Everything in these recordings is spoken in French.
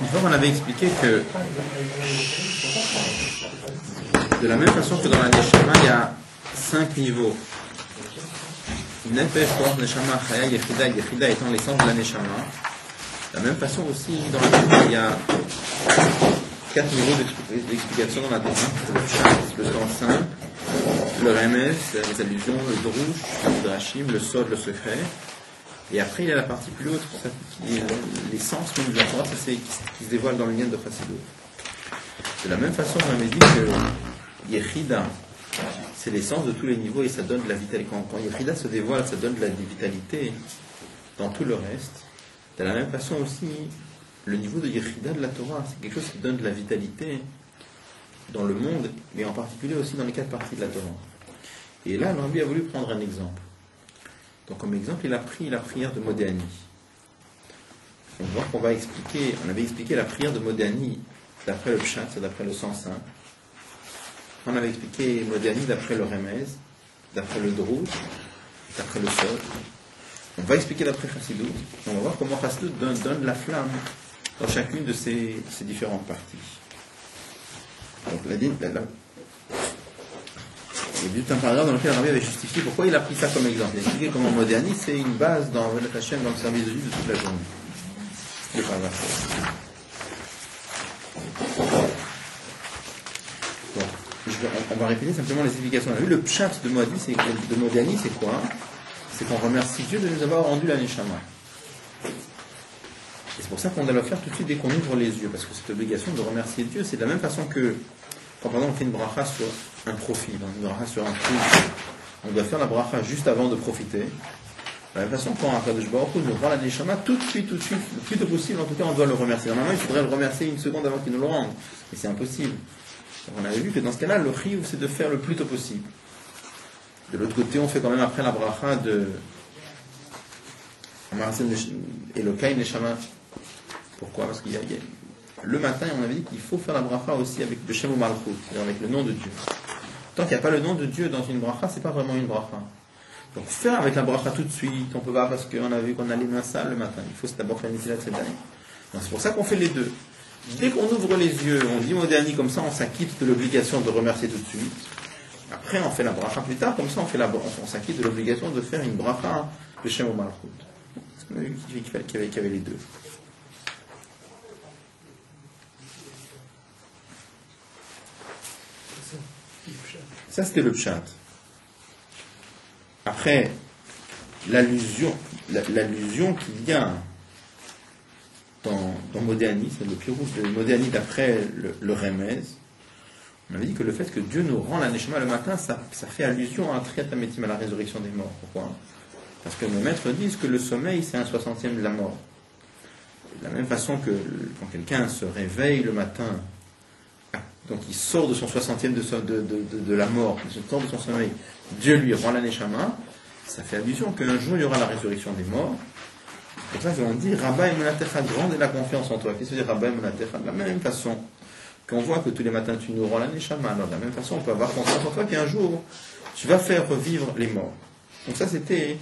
Une fois qu'on avait expliqué que de la même façon que dans la Neshama, il y a 5 niveaux. Nefesh, Ruach, Neshama, Chaya, Yechida, Yechida étant l'essence de la Neshama. De la même façon aussi, dans la Torah, il y a 4 niveaux d'explication dans la Torah. Le sens simple, le Remez, les allusions, le Drouch, le Drachim, le Sod, le secret. Et après, il y a la partie plus haute, qui est l'essence même de la Torah, qui se dévoile dans le lien de Chassidut. De la même façon, on avait dit que Yechida, c'est l'essence de tous les niveaux et ça donne de la vitalité. Quand Yechida se dévoile, ça donne de la vitalité dans tout le reste. De la même façon aussi, le niveau de Yechida de la Torah, c'est quelque chose qui donne de la vitalité dans le monde, mais en particulier aussi dans les 4 parties de la Torah. Et là, Rabbi a voulu prendre un exemple. Donc comme exemple, il a pris la prière de Modéani. Donc on avait expliqué la prière de Modéani d'après le Pshat, c'est d'après le sens simple. On avait expliqué Modéani d'après le Remez, d'après le Drouch, d'après le Sod. On va expliquer d'après Chassidut. On va voir comment Chassidut donne la flamme dans chacune de ces différentes parties. Donc il y a juste un paragraphe dans lequel Rabbi avait justifié pourquoi il a pris ça comme exemple. Il a expliqué comment Modéani, c'est une base dans Avodat Hashem, dans le service de Dieu de toute la journée. C'est le paragraphe. Donc, on va répéter simplement les explications. On a vu le pshat de Modéani, c'est quoi? C'est qu'on remercie Dieu de nous avoir rendu la Neshama. Et c'est pour ça qu'on doit le faire tout de suite dès qu'on ouvre les yeux, parce que cette obligation de remercier Dieu, c'est de la même façon que quand par exemple on fait une bracha sur un profit, une bracha sur un prix, on doit faire la bracha juste avant de profiter. De la même façon, quand Akadosh Baruch Hu nous rend la Neshama, tout de suite, le plus tôt possible, en tout cas, on doit le remercier. Normalement, il faudrait le remercier une seconde avant qu'il nous le rende, mais c'est impossible. Donc, on avait vu que dans ce cas-là, le chiyuv, c'est de faire le plus tôt possible. De l'autre côté, on fait quand même après la bracha de Elokai Neshama. Pourquoi? Parce qu'il y a le matin, on avait dit qu'il faut faire la bracha aussi avec le Shem ou Malchut, c'est-à-dire avec le nom de Dieu. Tant qu'il n'y a pas le nom de Dieu dans une bracha, c'est pas vraiment une bracha. Donc faire avec la bracha tout de suite, on peut pas parce qu'on a vu qu'on allait dans la salle le matin. Il faut d'abord faire une Mesilat Yedayim. Donc c'est pour ça qu'on fait les deux. Dès qu'on ouvre les yeux, on dit Modéani comme ça, on s'acquitte de l'obligation de remercier tout de suite. Après, on fait la bracha plus tard, comme ça, on s'acquitte de l'obligation de faire une bracha de Shem ou Malchut. Parce qu'on a vu qu'il y avait les deux. Ça, c'était le pshat. Après, l'allusion qu'il y a dans Modéani, c'est le pirouge de Modéani d'après le Remez. On avait dit que le fait que Dieu nous rend la Neshama le matin, ça fait allusion à Triat HaMetim, à la résurrection des morts. Pourquoi? Parce que nos maîtres disent que le sommeil, c'est un 60e de la mort. De la même façon que quand quelqu'un se réveille le matin, donc il sort de son 60e de la mort, il sort de son sommeil, Dieu lui rend la Neshama, ça fait allusion qu'un jour il y aura la résurrection des morts. Et là, on dit Rabba Emunatecha, grande est la confiance en toi. Qu'est-ce que c'est Rabba Emunatecha? De la même façon qu'on voit que tous les matins tu nous rends la Neshama, alors de la même façon on peut avoir confiance en toi qu'un jour tu vas faire revivre les morts. Donc ça c'était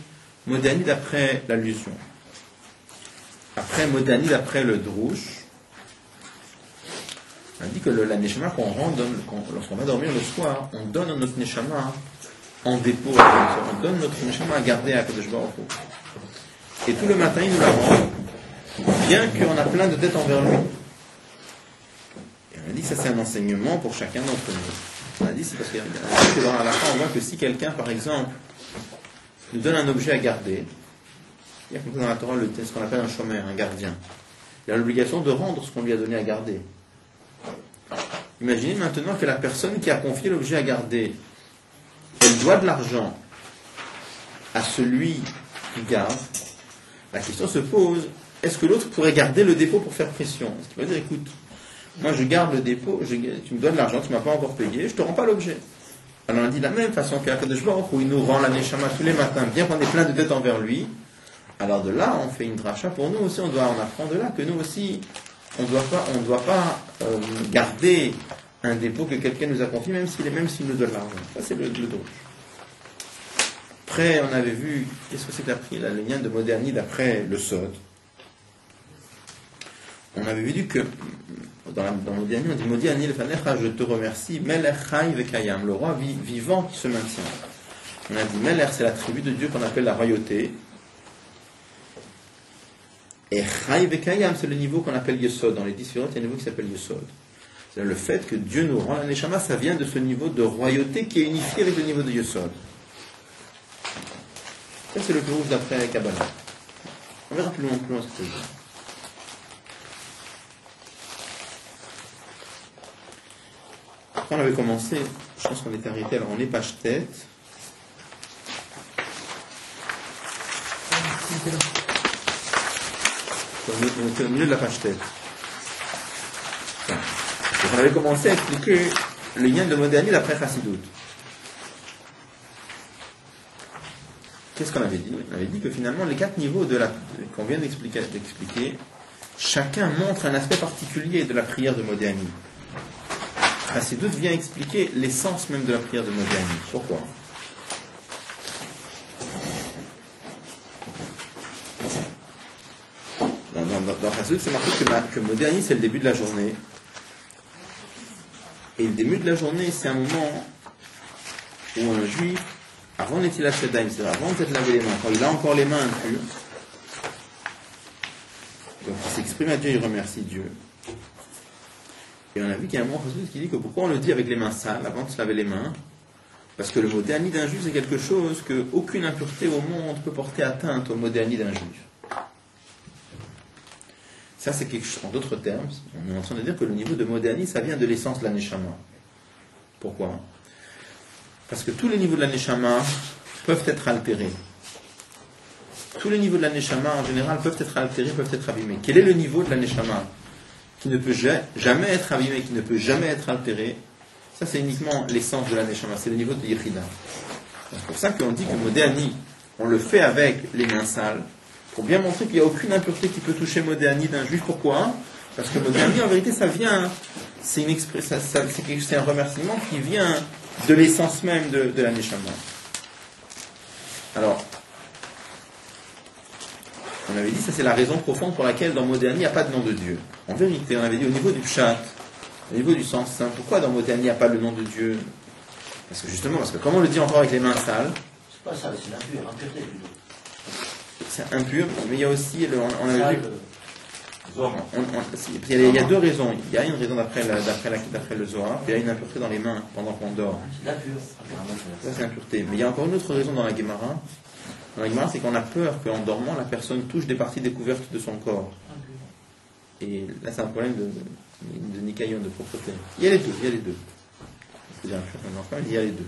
Modéani d'après l'allusion. Après Modéani d'après le Drouch, on dit que la Neshama qu'on rend, lorsqu'on va dormir le soir, on donne notre Neshama en dépôt. On donne notre Neshama à garder à Akadosh Baruch Hu. Et tout le matin, il nous la rend, bien qu'on a plein de dettes envers lui. Et on a dit que ça c'est un enseignement pour chacun d'entre nous. On a dit c'est parce que dans la fin, on voit que si quelqu'un, par exemple, nous donne un objet à garder, il y a comme ça dans la Torah ce qu'on appelle un shomer, un gardien. Il a l'obligation de rendre ce qu'on lui a donné à garder. Imaginez maintenant que la personne qui a confié l'objet à garder, elle doit de l'argent à celui qui garde. La question se pose, est-ce que l'autre pourrait garder le dépôt pour faire pression? Est-ce qu'il va dire, écoute, moi je garde le dépôt, tu me donnes l'argent, tu ne m'as pas encore payé, je ne te rends pas l'objet. Alors on dit de la même façon qu'Akadosh Baruch Hu, il nous rend la Neshama tous les matins, bien qu'on ait plein de dettes envers lui. Alors de là, on fait une dracha pour nous aussi, on apprend de là que nous aussi, on ne doit pas garder un dépôt que quelqu'un nous a confié, même s'il nous donne l'argent. Ça, c'est le droit. Après, on avait vu, qu'est-ce que c'est que le lien de Modéani d'après le Sod. on avait vu que dans Modiani, on dit Modiani lefanecha, je te remercie, Melech Chai vekayam, le roi vivant qui se maintient. On a dit Melech, c'est l'attribut de Dieu qu'on appelle la royauté. Et Chai vekayam, c'est le niveau qu'on appelle Yesod. Dans les 10 sphirotes, il y a un niveau qui s'appelle Yesod. C'est le fait que Dieu nous rend la Neshama, ça vient de ce niveau de royauté qui est unifié avec le niveau de Yesod. Ça, c'est le plus rouge d'après Kabbalah. On verra plus loin ce que c'est. Quand on avait commencé, je pense qu'on était arrêté, alors on est page tête. On était au milieu de la page tête. On avait commencé à expliquer le lien de Modiani d'après Chassidut. Qu'est-ce qu'on avait dit? On avait dit que finalement, les 4 niveaux qu'on vient d'expliquer, chacun montre un aspect particulier de la prière de Modiani. Chassidut vient expliquer l'essence même de la prière de Modiani. Pourquoi? Dans Chassidut, c'est marqué que Modiani, c'est le début de la journée. Et le début de la journée, c'est un moment où un juif, avant d'être Seddaim, c'est-à-dire avant de s'être lavé les mains, quand il a encore les mains impures, donc il s'exprime à Dieu, il remercie Dieu. Et on a vu qu'il y a un moment qui dit que pourquoi on le dit avec les mains sales, avant de se laver les mains? Parce que le mot déani d'un juif, c'est quelque chose que aucune impureté au monde peut porter atteinte au mot déani d'un juif. Ça, c'est quelque chose, en d'autres termes, on est en train de dire que le niveau de Modiani, ça vient de l'essence de la Neshama. Pourquoi? Parce que tous les niveaux de la Neshama peuvent être altérés. Tous les niveaux de la Neshama, en général, peuvent être altérés, peuvent être abîmés. Quel est le niveau de la Neshama qui ne peut jamais être abîmé, qui ne peut jamais être altéré? Ça, c'est uniquement l'essence de la Neshama, c'est le niveau de Yechida. C'est pour ça qu'on dit que Modiani, on le fait avec les mains sales, pour bien montrer qu'il n'y a aucune impureté qui peut toucher Modiani d'un juif. Pourquoi? Parce que Modiani, en vérité, ça vient, c'est un remerciement qui vient de l'essence même de la Neshama. Alors, on avait dit, ça c'est la raison profonde pour laquelle dans Modiani, il n'y a pas de nom de Dieu. En vérité, on avait dit au niveau du pshat, au niveau du sens simple, pourquoi dans Modiani, il n'y a pas le nom de Dieu? Parce que comme on le dit encore avec les mains sales, c'est pas ça, c'est l'impureté plutôt. C'est impur, mais il y a aussi, on avait vu, il y a 2 raisons. Il y a une raison d'après le Zohar, puis il y a une impureté dans les mains pendant qu'on dort. C'est l'impur. Ça, c'est l'impureté. Mais il y a encore une autre raison dans la Gemara. Dans la Gemara, c'est qu'on a peur qu'en dormant, la personne touche des parties découvertes de son corps. Et là, c'est un problème de nikayon, de propreté. Il y a les deux. Il y a les deux.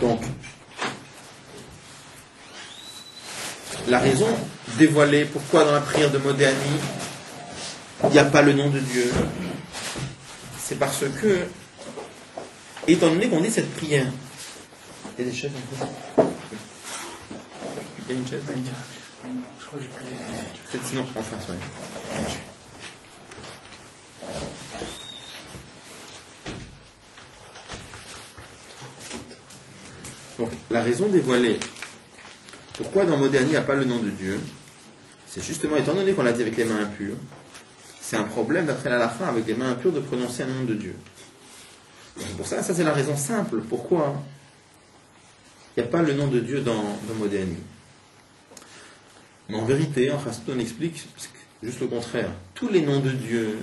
Donc, la raison dévoilée, pourquoi dans la prière de Modiani, il n'y a pas le nom de Dieu, c'est parce que, étant donné qu'on dit cette prière, il y a des chaises en fait. Il y a une chaise? Je crois que j'ai pris. Peut-être sinon, en face, ouais. Donc, la raison dévoilée, pourquoi dans Modiani il n'y a pas le nom de Dieu, c'est justement, étant donné qu'on l'a dit avec les mains impures, c'est un problème d'après la Lacha avec les mains impures de prononcer un nom de Dieu. C'est pour ça c'est la raison simple, pourquoi il n'y a pas le nom de Dieu dans Modiani. Mais en vérité, en face, on explique juste le contraire. Tous les noms de Dieu,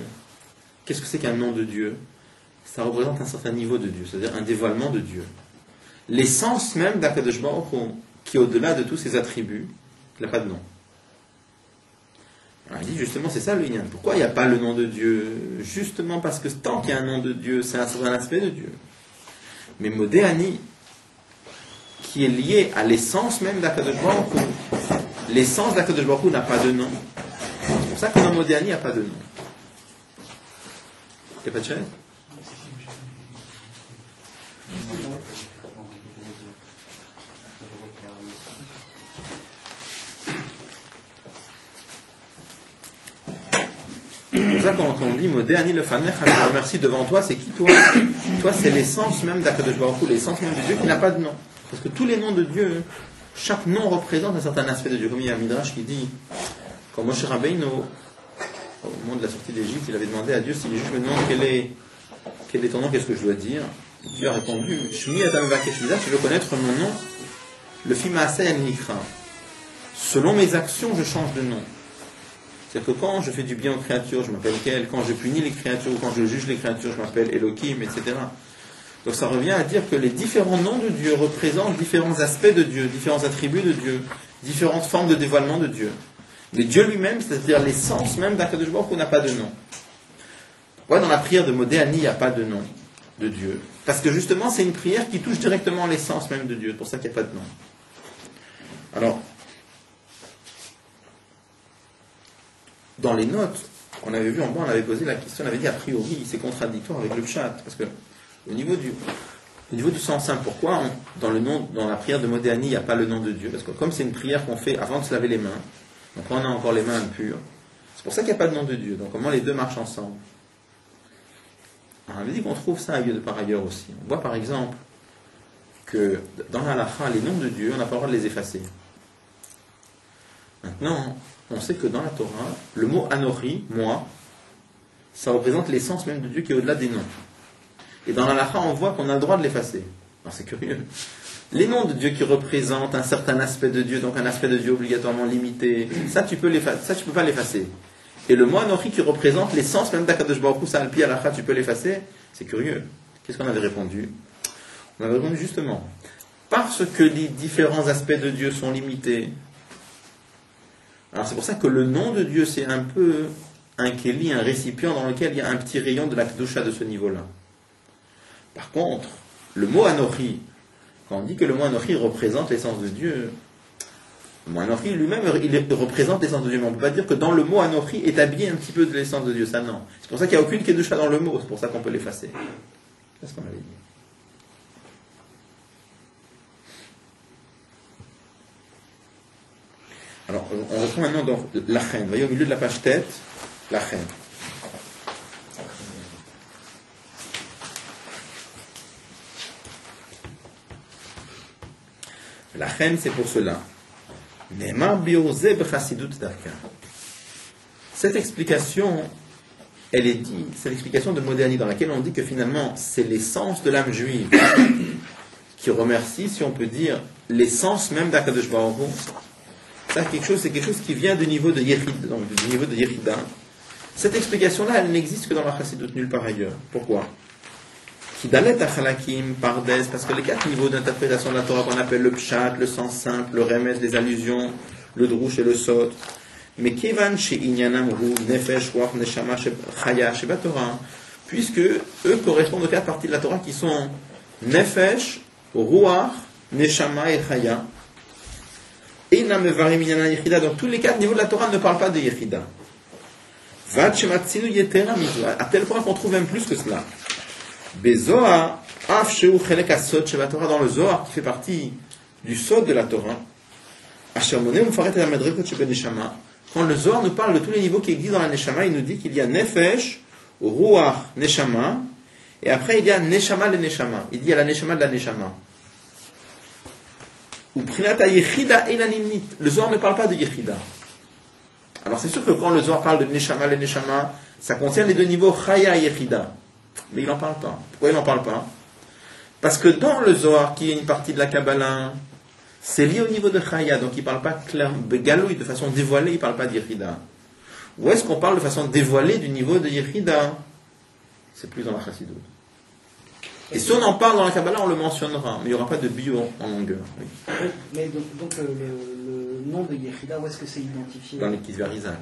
qu'est-ce que c'est qu'un nom de Dieu? Ça représente un certain niveau de Dieu, c'est-à-dire un dévoilement de Dieu. L'essence même d'Akadosh Baruch Hu, qui est au-delà de tous ses attributs, il n'a pas de nom. Alors, il dit justement, c'est ça le lien. Pourquoi il n'y a pas le nom de Dieu? Justement parce que tant qu'il y a un nom de Dieu, c'est un certain aspect de Dieu. Mais Modiani, qui est lié à l'essence même d'Akadosh Baruch Hu, l'essence d'Akadosh Baruch Hu n'a pas de nom. C'est pour ça que dans Modiani, il n'y a pas de nom. Il n'y a pas de chaise? C'est pour ça quand on dit Modiani le Fanech, je te remercie devant toi, c'est qui toi? Toi, c'est l'essence même d'Akadosh Baruch Hu, l'essence même de Dieu qui n'a pas de nom. Parce que tous les noms de Dieu chaque nom représente un certain aspect de Dieu. Comme il y a un Midrash qui dit, quand Moshe Rabbeinu, au moment de la sortie d'Égypte, il avait demandé à Dieu, si les juges me demandent quel est ton nom, qu'est-ce que je dois dire? Dieu a répondu, Shmi Adam Vakeshida, tu veux connaître mon nom? Le Fimaaseh Nikra. Selon mes actions, je change de nom. C'est-à-dire que quand je fais du bien aux créatures, je m'appelle Kel, quand je punis les créatures, ou quand je juge les créatures, je m'appelle Elohim, etc. Donc ça revient à dire que les différents noms de Dieu représentent différents aspects de Dieu, différents attributs de Dieu, différentes formes de dévoilement de Dieu. Mais Dieu lui-même, c'est-à-dire l'essence même d'Akadosh Baruch Hu, n'a pas de nom. Pourquoi dans la prière de Modéani, il n'y a pas de nom de Dieu? Parce que justement, c'est une prière qui touche directement l'essence même de Dieu. C'est pour ça qu'il n'y a pas de nom. Alors, dans les notes qu'on avait vues en bas, on avait posé la question, on avait dit a priori, c'est contradictoire avec le pshat. Parce que au niveau du sens simple, pourquoi dans la prière de Modéani, il n'y a pas le nom de Dieu? Parce que comme c'est une prière qu'on fait avant de se laver les mains, donc on a encore les mains impures, c'est pour ça qu'il n'y a pas de nom de Dieu. Donc comment les deux marchent ensemble? Alors, on avait dit qu'on trouve ça ailleurs de par ailleurs aussi. On voit par exemple que dans la halakha, les noms de Dieu, on n'a pas le droit de les effacer. Maintenant, on sait que dans la Torah, le mot Anori, moi, ça représente l'essence même de Dieu qui est au-delà des noms. Et dans la halakha, on voit qu'on a le droit de l'effacer. Alors c'est curieux. Les noms de Dieu qui représentent un certain aspect de Dieu, donc un aspect de Dieu obligatoirement limité, ça tu peux pas l'effacer. Et le mot Anori qui représente l'essence même d'Akadosh Baruch Hu, ça alpi halakha, tu peux l'effacer. C'est curieux. Qu'est-ce qu'on avait répondu? On avait répondu justement, parce que les différents aspects de Dieu sont limités. Alors c'est pour ça que le nom de Dieu, c'est un peu un kéli, un récipient dans lequel il y a un petit rayon de la kedusha de ce niveau-là. Par contre, le mot Anochi, quand on dit que le mot Anochi représente l'essence de Dieu, le mot Anochi lui-même, il représente l'essence de Dieu. Mais on ne peut pas dire que dans le mot Anochi établit un petit peu de l'essence de Dieu. Ça, non. C'est pour ça qu'il n'y a aucune kedusha dans le mot. C'est pour ça qu'on peut l'effacer. C'est ce qu'on avait dit. Alors, on reprend maintenant dans la reine. Vous voyez, au milieu de la page tête, la reine. La reine, c'est pour cela. Cette explication, elle est dit, c'est l'explication de Modéani dans laquelle on dit que finalement, c'est l'essence de l'âme juive qui remercie, si on peut dire, l'essence même d'Akadosh Baruch Hu. Ça, c'est quelque chose qui vient du niveau de Yechid, donc du niveau de Yechida. Cette explication-là, elle n'existe que dans la Chassidut, nulle part ailleurs. Pourquoi? Kidalet achalakim, pardes, parce que les 4 niveaux d'interprétation de la Torah qu'on appelle le pshat, le sens simple, le remes, les allusions, le drush et le sot, mais kevan she'inyanam hu nefesh ruach neshama chaya sheba Torah, puisque eux correspondent aux 4 parties de la Torah qui sont nefesh, ruach, neshama et chaya. Donc tous les 4 niveaux de la Torah ne parlent pas de Yechida. À tel point qu'on trouve même plus que cela. Dans le Zohar, qui fait partie du Sod de la Torah, quand le Zohar nous parle de tous les niveaux qui existent dans la Neshama, il nous dit qu'il y a Nefesh, Ruach, Neshama, et après il y a Neshama le Neshama. Il dit il y a la Neshama de la Neshama. Le Zohar ne parle pas de Yechida. Alors c'est sûr que quand le Zohar parle de Neshama, le Neshama, ça contient les 2 niveaux Chaya et Yechida. Mais il n'en parle pas. Pourquoi il n'en parle pas? Parce que dans le Zohar, qui est une partie de la Kabbalah, c'est lié au niveau de Chaya, donc il ne parle pas clairement, de façon dévoilée, il ne parle pas de Yechida. Où est-ce qu'on parle de façon dévoilée du niveau de Yechida? C'est plus dans la Chassidut. Et si on en parle dans la Kabbalah, on le mentionnera, mais il n'y aura pas de bio en longueur. Oui. Mais donc le nom de Yechida, où est-ce que c'est identifié? Dans les Kizvarizal.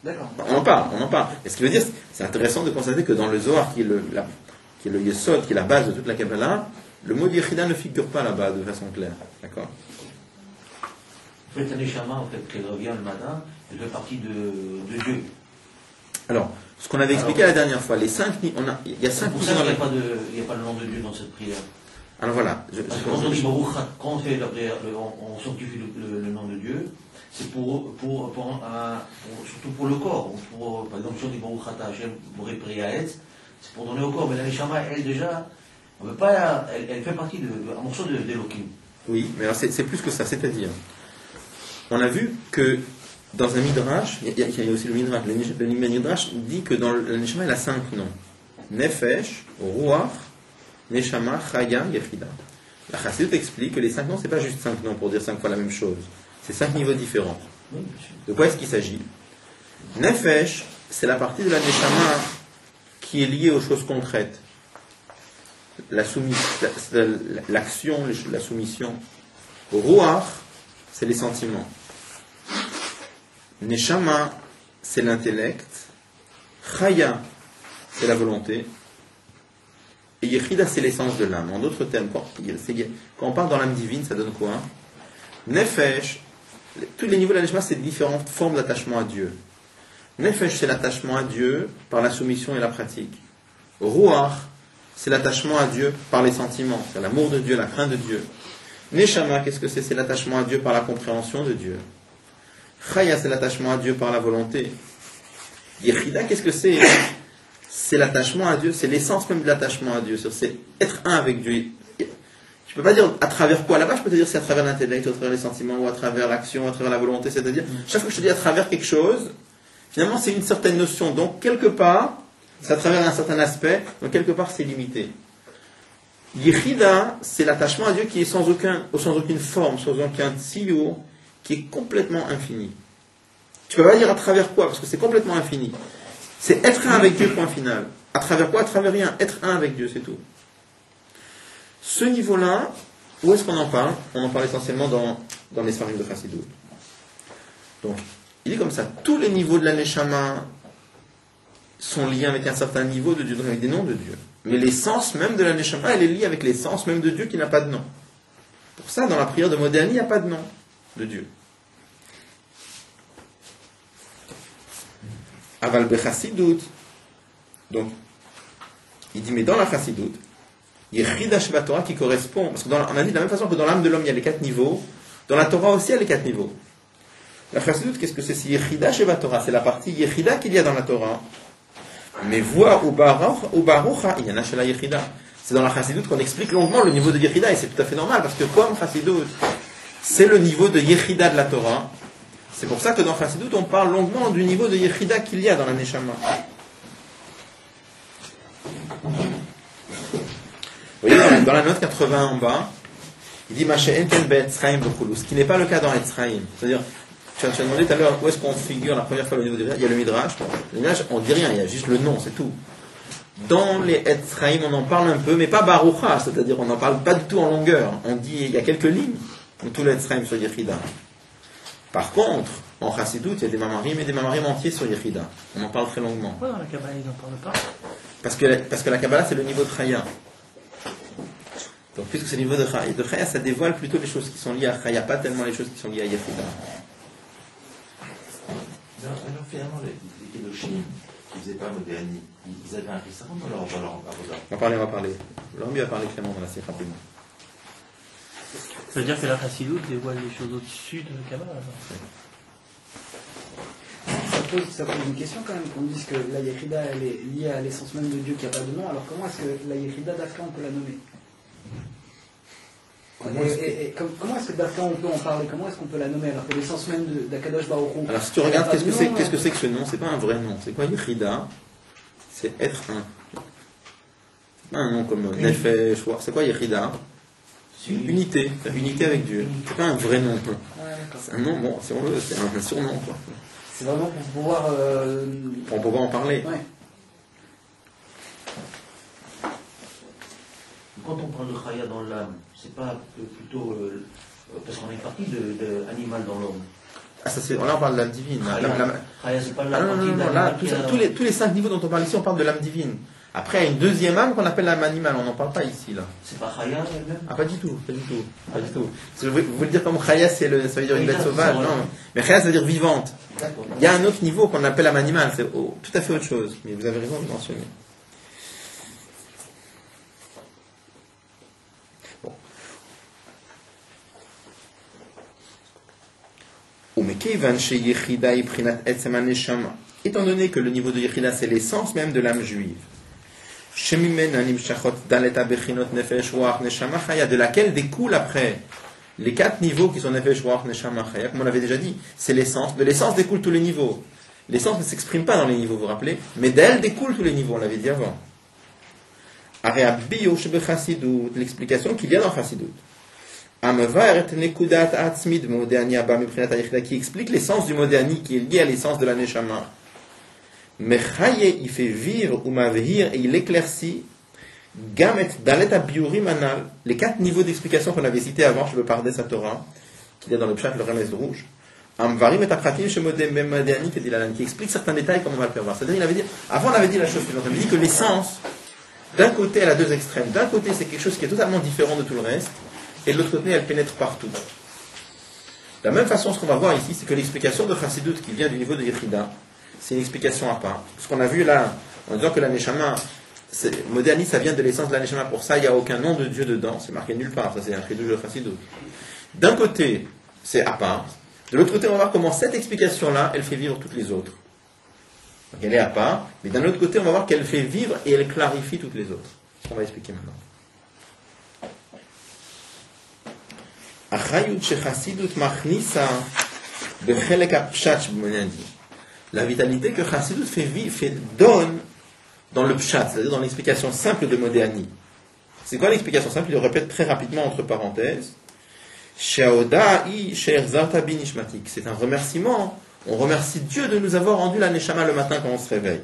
D'accord. On en parle. Et ce qui veut dire, c'est intéressant de constater que dans le Zohar, qui est le Yesod, qui est la base de toute la Kabbalah, le mot Yechida ne figure pas là-bas de façon claire. D'accord? En fait, un Neshama, en fait, qui revient le matin, il fait partie de Dieu. Alors, ce qu'on avait expliqué la dernière fois, les 5 niveaux, il y a 5 niveaux. Pour ça qu'il n'y a pas le nom de Dieu dans cette prière. Alors voilà. Quand on dit Baruch, quand on fait la prière, on sanctifie le nom de Dieu, c'est surtout pour le corps. Par exemple, si on dit Baruch Ata Hashem Boré Priyaetz, c'est pour donner au corps. Mais la Neshama, elle déjà, elle fait partie d'un morceau d'Elohim. Oui, mais alors c'est plus que ça. C'est-à-dire, on a vu que dans un midrash, il y a aussi le midrash. Le midrash dit que dans le neshama, il a 5 noms. Nefesh, Ruach, Neshama, Chaya, Yechida. La Chassidut explique que les 5 noms, c'est pas juste 5 noms pour dire 5 fois la même chose. C'est 5 niveaux différents. De quoi est-ce qu'il s'agit? Nefesh, c'est la partie de la Neshama qui est liée aux choses concrètes. L'action, la soumission. Ruach, c'est les sentiments. Neshama, c'est l'intellect. Chaya, c'est la volonté. Et Yechida, c'est l'essence de l'âme. En d'autres termes, quand on parle dans l'âme divine, ça donne quoi? Nefesh, tous les niveaux de la Neshama, c'est différentes formes d'attachement à Dieu. Nefesh, c'est l'attachement à Dieu par la soumission et la pratique. Ruach, c'est l'attachement à Dieu par les sentiments, c'est l'amour de Dieu, la crainte de Dieu. Neshama, qu'est-ce que c'est? C'est l'attachement à Dieu par la compréhension de Dieu. Chaya, c'est l'attachement à Dieu par la volonté. Yechida, qu'est-ce que c'est? C'est l'attachement à Dieu, c'est l'essence même de l'attachement à Dieu. C'est être un avec Dieu. Je ne peux pas dire à travers quoi. Là-bas, je peux te dire c'est à travers l'intellect, ou à travers les sentiments, ou à travers l'action, ou à travers la volonté. C'est-à-dire, chaque fois que je te dis à travers quelque chose, finalement, c'est une certaine notion. Donc, quelque part, c'est à travers un certain aspect, donc quelque part, c'est limité. Yechida, c'est l'attachement à Dieu qui est sans aucune forme, sans aucun tsiour, qui est complètement infini. Tu ne peux pas dire à travers quoi, parce que c'est complètement infini. C'est être un avec Dieu, point final. À travers quoi? À travers rien. Être un avec Dieu, c'est tout. Ce niveau-là, où est-ce qu'on en parle? On en parle essentiellement dans les Sfarim de Chassidut. Donc, il est comme ça. Tous les niveaux de la Neshama sont liés avec un certain niveau de Dieu, donc avec des noms de Dieu. Mais l'essence même de la Neshama, elle est liée avec l'essence même de Dieu qui n'a pas de nom. Pour ça, dans la prière de Modéani, il n'y a pas de nom de Dieu. Aval bechassidut. Donc, il dit, mais dans la chassidut, il y a Yechida Torah qui correspond, parce qu'on a dit de la même façon que dans l'âme de l'homme, il y a les 4 niveaux, dans la Torah aussi, il y a les 4 niveaux. La chassidut, qu'est-ce que c'est? C'est Yechida Torah, c'est la partie Yechida qu'il y a dans la Torah. Mais voix ou barucha, il y en a chez la Yechida. C'est dans la chassidut qu'on explique longuement le niveau de Yechida, et c'est tout à fait normal, parce que comme chassidut, c'est le niveau de Yechida de la Torah. C'est pour ça que dans Chassidut, on parle longuement du niveau de Yechida qu'il y a dans la Neshama. Vous voyez, dans la note 80 en bas, il dit ce qui n'est pas le cas dans Etzraïm. C'est-à-dire, tu as demandé tout à l'heure où est-ce qu'on figure la première fois le niveau de Yechida. Il y a le Midrash. Le Midrash, on ne dit rien, il y a juste le nom, c'est tout. Dans les Etzraïm, on en parle un peu, mais pas Barucha, c'est-à-dire on n'en parle pas du tout en longueur. On dit, il y a quelques lignes dans tout l'Etzraïm sur Yechida. Par contre, en Chassidut, il y a des mamarim et des mamarim entiers sur Yechida. On en parle très longuement. Pourquoi dans la Kabbalah, ils n'en parlent pas? Parce que la Kabbalah, c'est le niveau de Chaya. Donc, puisque c'est le niveau de Chaya, ça dévoile plutôt les choses qui sont liées à Chaya, pas tellement les choses qui sont liées à Yechida. Alors, finalement, les Kedoshim qui ne faisaient pas Modéani, ils avaient un risque dans leur On va parler. L'homme va parler clairement dans la Sikha rapidement. Ça veut dire que la Chassidut dévoile les choses au-dessus de la Kabbalah. Ça pose une question quand même, qu'on dise que la Yechida elle est liée à l'essence même de Dieu qui n'a pas de nom, alors comment est-ce que la Yechida d'Afka on peut la nommer? Comment est-ce que d'Afka on peut en parler? Comment est-ce qu'on peut la nommer alors que l'essence même d'Akadosh Baruch Hu? Alors si tu regardes qu'est-ce que c'est que ce nom, c'est pas un vrai nom. C'est quoi Yechida? C'est être un. C'est pas un nom comme Nefesh, c'est quoi Yechida? Unité avec Dieu. C'est pas un vrai nom. C'est un nom, bon, si on veut, c'est un surnom, quoi. C'est vraiment pour pouvoir... Pour pouvoir en parler. Ouais. Quand on parle de Chaya dans l'âme, c'est pas plutôt... parce qu'on est parti de animal dans l'homme. Ah, ça, là on parle de l'âme divine. Chaya, c'est pas la non, là, tous les 5 niveaux dont on parle ici, on parle de l'âme divine. Après, il y a une deuxième âme qu'on appelle l'âme animale. On n'en parle pas ici, là. C'est pas Chaya elle-même? Ah, pas du tout. Vous voulez dire comme Chaya, ça veut dire une bête sauvage? Non. Mais Chaya, ça veut dire vivante. Il y a un autre niveau qu'on appelle l'âme animale. C'est tout à fait autre chose. Mais vous avez raison de le mentionner. Bon. Étant donné que le niveau de Yechida, c'est l'essence même de l'âme juive, de laquelle découle après les 4 niveaux qui sont Nefesh, Ruach, Neshama, Chaya, comme on l'avait déjà dit, c'est l'essence. De l'essence découlent tous les niveaux. L'essence ne s'exprime pas dans les niveaux, vous vous rappelez, mais d'elle découlent tous les niveaux, on l'avait dit avant. L'explication qu'il y a dans Chassidut. Qui explique l'essence du Modéani qui est lié à l'essence de la Neshama. Mechaye, il fait vivre, ou mavhir, et il éclaircit, gamet, dalet abiurim anal, les 4 niveaux d'explication qu'on avait cités avant, je veux parler sa Torah, qu'il y a dans le pshat, le remez rouge. Amvarim et apratim chez Modéani, qui explique certains détails comme on va le faire voir. C'est-à-dire, avant on avait dit la chose suivante, on avait dit que l'essence, d'un côté, elle a 2 extrêmes. D'un côté, c'est quelque chose qui est totalement différent de tout le reste, et de l'autre côté, elle pénètre partout. De la même façon, ce qu'on va voir ici, c'est que l'explication de Chassidut qui vient du niveau de Yechida, c'est une explication à part. Ce qu'on a vu là, en disant que la Neshama, Modéani, ça vient de l'essence de la Neshama, pour ça, il n'y a aucun nom de Dieu dedans, c'est marqué nulle part, ça c'est un chidouche de Chassidut. D'un côté, c'est à part. De l'autre côté, on va voir comment cette explication-là, elle fait vivre toutes les autres. Donc elle est à part, mais d'un autre côté, on va voir qu'elle fait vivre et elle clarifie toutes les autres. C'est ce qu'on va expliquer maintenant. La vitalité que Chassidut donne dans le pshat, c'est-à-dire dans l'explication simple de Modéani. C'est quoi l'explication simple? Il le répète très rapidement entre parenthèses. C'est un remerciement. On remercie Dieu de nous avoir rendu la Neshama le matin quand on se réveille.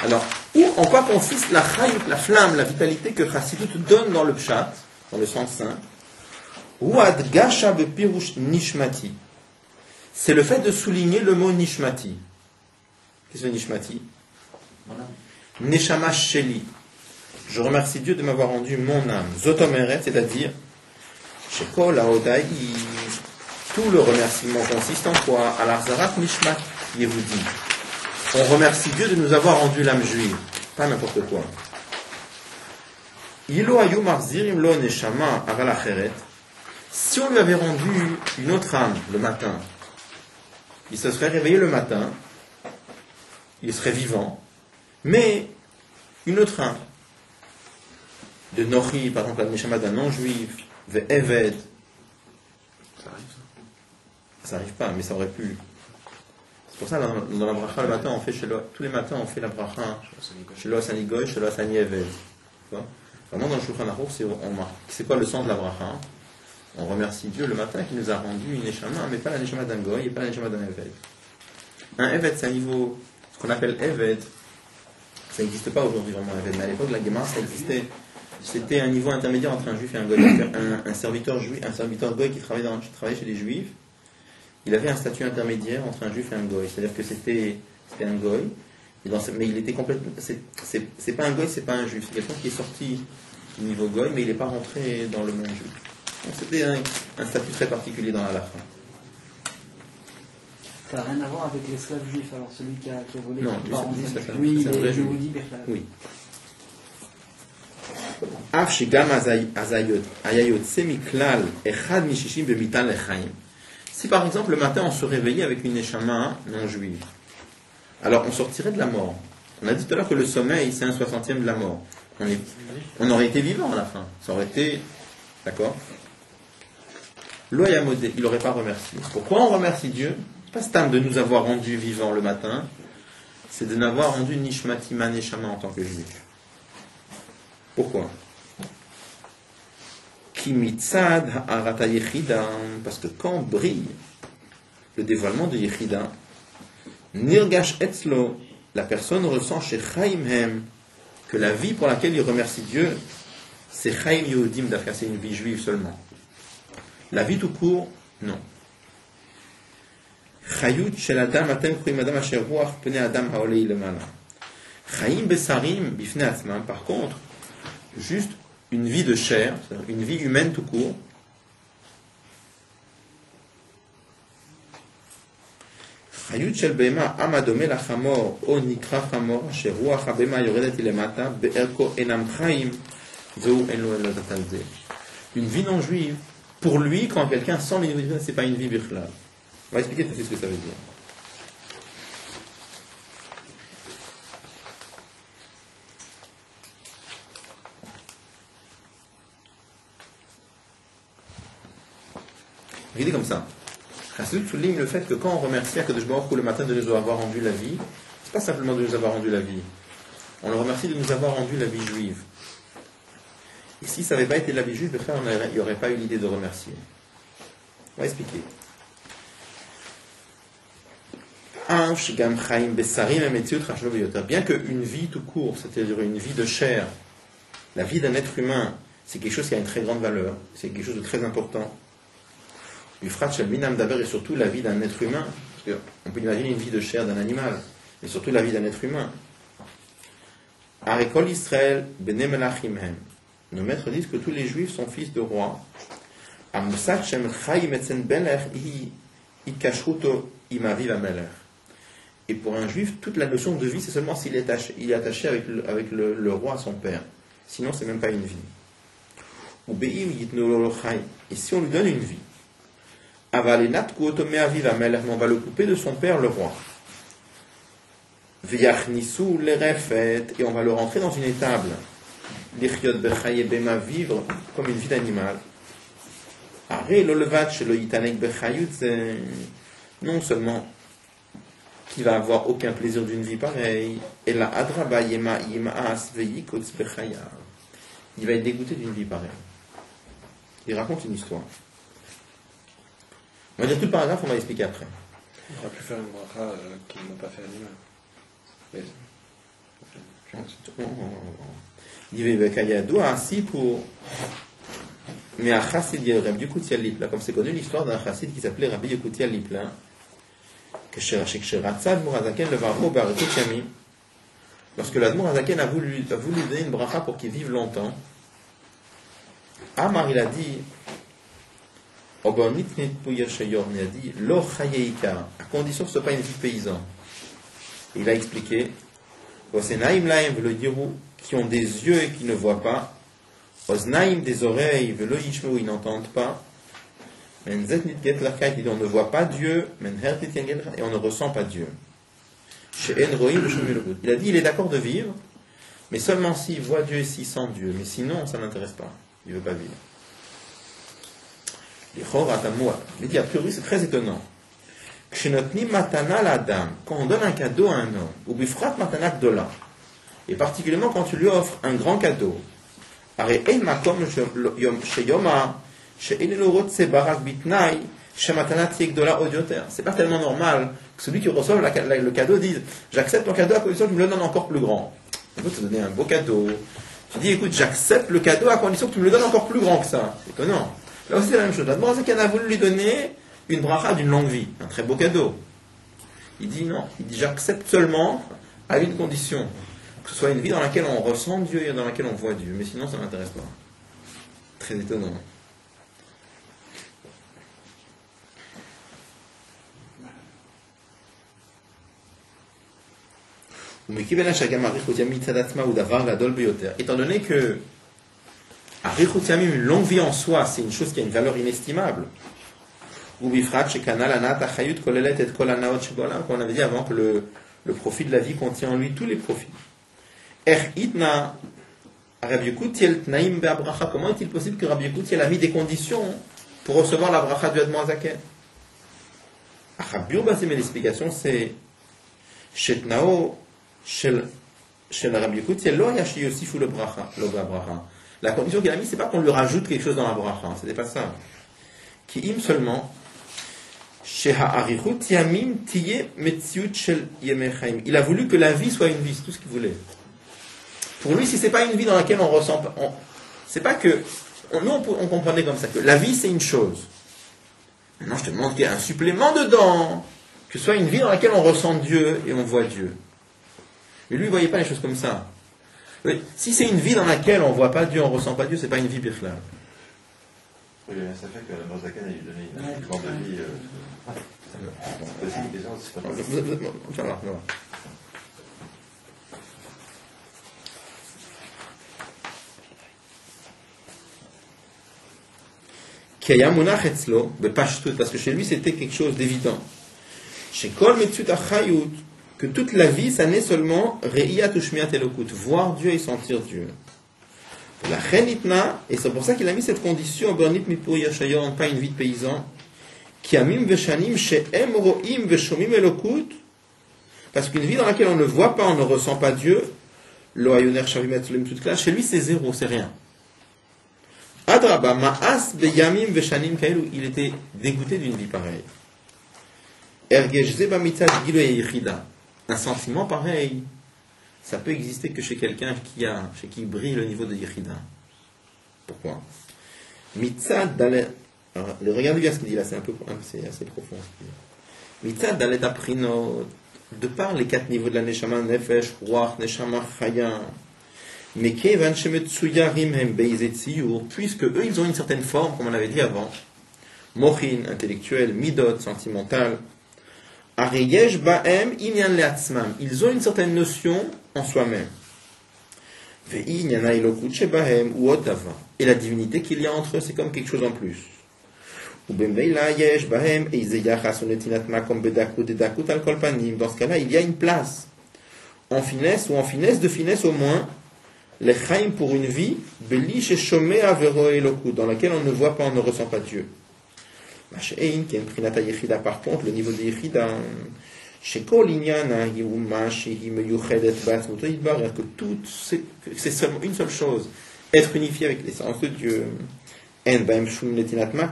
Alors, en quoi consiste la chayut, la flamme, la vitalité que Chassidut donne dans le pshat, dans le sens saint? Ouad gasha bepirush nishmati. C'est le fait de souligner le mot nishmati. Qu'est-ce que nishmati? Neshama sheli. Je remercie Dieu de m'avoir rendu mon âme. Zotomeret, c'est-à-dire, shekol haodai. Tout le remerciement consiste en quoi? À l'Arzarat Nishmat Yehudi. On remercie Dieu de nous avoir rendu l'âme juive. Pas n'importe quoi. Ilo ayu marzirim lo neshama aval acheret. Si on lui avait rendu une autre âme le matin, il se serait réveillé le matin, il serait vivant, mais une autre âme, de Nochi, par exemple la neshama d'un non-juif, de Eved, ça n'arrive pas, mais ça aurait pu. C'est pour ça, dans la bracha, le matin, tous les matins, on fait la bracha chez Lo Asani Goy, chez Lo Asani Eved. Vraiment, dans le Shulchan Aruch, c'est quoi le sens de la bracha? On remercie Dieu le matin qui nous a rendu une neshama, mais pas la neshama d'un Goy et pas la neshama d'un Eved. Un Eved, c'est un niveau, ce qu'on appelle Eved, ça n'existe pas aujourd'hui vraiment, Eved, mais à l'époque, la Gemara, ça existait. C'était un niveau intermédiaire entre un juif et un Goy. Un serviteur juif, un serviteur Goy qui travaillait chez les juifs. Il avait un statut intermédiaire entre un juif et un goy. C'est-à-dire que c'était un goy, mais il était complètement. C'est pas un goy, c'est pas un juif. C'est quelqu'un qui est sorti du niveau goy, mais il n'est pas rentré dans le monde juif. Donc c'était un statut très particulier dans la halakha. Ça n'a rien à voir avec l'esclave juif, alors celui qui a volé. Non, lui, c'est un vrai juif. Oui. Si par exemple le matin on se réveillait avec une neshama non juive, alors on sortirait de la mort. On a dit tout à l'heure que le sommeil c'est un 60e de la mort. On aurait été vivant à la fin. Ça aurait été. D'accord? Loyamodé, il n'aurait pas remercié. Pourquoi on remercie Dieu? Pas stam de nous avoir rendus vivants le matin, c'est de nous avoir rendu nishmatima neshama en tant que juif. Pourquoi? Parce que quand brille le dévoilement de Yechida, Nirgash Etzlo, la personne ressent chez Chaimhem que la vie pour laquelle il remercie Dieu, c'est Chaim Yehudim d'Afka, c'est une vie juive seulement. La vie tout court, non. Chayut shel adam atem kruim adam asher ruach pnei adam haolei lemala. Chaim besarim bifnei atzmam, par contre, juste une vie de chair, c'est-à-dire une vie humaine tout court, Chayut shel behema amadome la chamor o nikra chamor asher ruach habema yoredet ilemata be'erko enam chaim zeu enlo elodat al ze. Une vie non juive, pour lui, quand quelqu'un sent les niveaux, c'est pas une vie bichlal. On va expliquer tout de suite ce que ça veut dire. Il dit comme ça. Chassidut souligne le fait que quand on remercie Akadosh Baruch Hu le matin de nous avoir rendu la vie, c'est pas simplement de nous avoir rendu la vie. On le remercie de nous avoir rendu la vie juive. Et si ça n'avait pas été la vie juive, il n'y aurait pas eu l'idée de remercier. On va expliquer. Bien qu'une vie tout court, c'est-à-dire une vie de chair, la vie d'un être humain, c'est quelque chose qui a une très grande valeur, c'est quelque chose de très important. Et surtout la vie d'un être humain, parce qu'on peut imaginer une vie de chair d'un animal, mais surtout la vie d'un être humain. Arekol Israël, Bene Melachim Hem. Nos maîtres disent que tous les juifs sont fils de rois. Et pour un juif, toute la notion de vie, c'est seulement s'il est attaché avec le roi à son père. Sinon, c'est même pas une vie. Et si on lui donne une vie, on va le couper de son père, le roi. Et on va le rentrer dans une étable. Vivre comme une vie d'animal. Non seulement qu'il va avoir aucun plaisir d'une vie pareille, il va être dégoûté d'une vie pareille. Il raconte une histoire. On va dire tout le paragraphe, on va l'expliquer après. On va plus faire une bracha qui n'a pas fait l'animal. Il y a ainsi pour. Mais un chassid, il y a Rabbi Yekutia Lipla, comme c'est connu l'histoire d'un chassid qui s'appelait Rabbi Yekutia Lipla, lorsque l'Admour Azaken a voulu donner une bracha pour qu'il vive longtemps, Amar il a dit, à condition que ce ne soit pas une vie paysan. Il a expliqué, qui ont des yeux et qui ne voient pas, Oznaim des oreilles, velo yishmeu, ils n'entendent pas. Menzet nitget lachait, on ne voit pas Dieu, et on ne ressent pas Dieu. Il a dit, il est d'accord de vivre, mais seulement s'il voit Dieu et s'il sent Dieu. Mais sinon, ça ne l'intéresse pas. Il ne veut pas vivre. Il dit, a priori, c'est très étonnant. Quand on donne un cadeau à un homme, ou bifrat matana gdola, et particulièrement quand tu lui offres un grand cadeau, c'est pas tellement normal que celui qui reçoit le cadeau dise j'accepte ton cadeau à condition que tu me le donnes encore plus grand. On peut te donner un beau cadeau. Tu dis écoute, j'accepte le cadeau à condition que tu me le donnes encore plus grand que ça. C'est étonnant. Là aussi c'est la même chose. D'abord, c'est qu'il a voulu lui donner une bracha d'une longue vie, un très beau cadeau. Il dit non, il dit j'accepte seulement à une condition. Que ce soit une vie dans laquelle on ressent Dieu et dans laquelle on voit Dieu. Mais sinon, ça ne m'intéresse pas. Très étonnant. Étant donné que une longue vie en soi, c'est une chose qui a une valeur inestimable. On avait dit avant que le profit de la vie contient en lui tous les profits. Comment est-il possible que Rabbi Yekutia a mis des conditions pour recevoir la bracha du Admor Azaken? L'explication c'est la condition qu'il a mis, c'est pas qu'on lui rajoute quelque chose dans la bracha, c'était pas ça. Qui im seulement. Il a voulu que la vie soit une vie, c'est tout ce qu'il voulait. Pour lui, si c'est pas une vie dans laquelle on ressent, c'est pas que nous on comprenait comme ça que la vie c'est une chose. Maintenant, je te demande qu'il y ait un supplément dedans, que ce soit une vie dans laquelle on ressent Dieu et on voit Dieu. Mais lui, il voyait pas les choses comme ça. Si c'est une vie dans laquelle on voit pas Dieu, on ressent pas Dieu, c'est pas une vie birchlal. Oui, ça fait que la Mozakan a lui donné une grande vie. C'est pas parce que chez lui c'était quelque chose d'évident. Chez Kol Metzut Achayut, que toute la vie ça n'est seulement Re'iyat Ushmiat Elokut, voir Dieu et sentir Dieu. La Chenitna, et c'est pour ça qu'il a mis cette condition, pas une vie de paysan, Kiamim veshanim she'em ro'im veshomim elokut. Parce qu'une vie dans laquelle on ne voit pas, on ne ressent pas Dieu, lo ayoner shavimet lim toute classe, chez lui c'est zéro, c'est rien. Adraba ma'as beyamim veshanim kaelu, il était dégoûté d'une vie pareille. Ergesh zeba mitzad gilo yichida. Un sentiment pareil, ça peut exister que chez quelqu'un chez qui brille le niveau de yichida. Pourquoi? Mitzad dalet. Regardez bien ce qu'il dit là, c'est assez profond. Mitzad dalet aprinot. De par les 4 niveaux de la neshama, nefesh, ruach, neshama, chaya. Mais kevan shemetsuyarim hem beizetziyur, puisque eux ils ont une certaine forme, comme on avait dit avant, mochin, intellectuel, midot, sentimental. Ariyesh baem inyan leatzmam, ils ont une certaine notion en soi-même. Ve'inyana ilokut shebahem ou otava. Et la divinité qu'il y a entre eux, c'est comme quelque chose en plus. Dans ce cas-là, il y a une place. En finesse, ou en finesse de finesse au moins, les chaim pour une vie, dans laquelle on ne voit pas, on ne ressent pas Dieu. Par contre, le niveau de Yechida, que tout, c'est seulement une seule chose, être unifié avec l'essence de Dieu.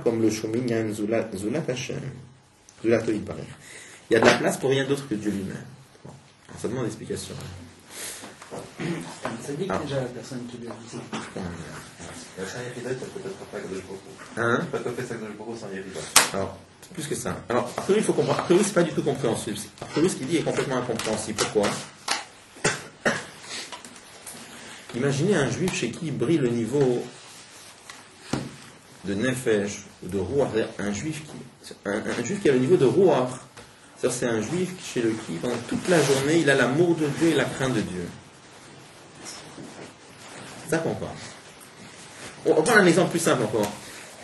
Comme le Shominyan Zulat Hashem. Zulato Yitbarech. Il y a de la place pour rien d'autre que Dieu lui-même. Bon. Alors, ça demande d'explication. Ça dit que déjà la personne qui le dit. La sans Yechida, tu peux peut-être pas Kadosh Baruch Hu. Hein? Tu peux pas faire ça Kadosh Baruch Hu sans Yechida. Alors, c'est plus que ça. Alors, a priori, il faut comprendre. A priori, c'est pas du tout compréhensible. A priori, ce qu'il dit est complètement incompréhensible. Pourquoi? Imaginez un juif chez qui brille le niveau de nefesh ou de ruach, un juif qui a le niveau de ruach, c'est un juif chez le qui pendant toute la journée il a l'amour de Dieu et la crainte de Dieu. C'est ça qu'on parle. On prend un exemple plus simple encore.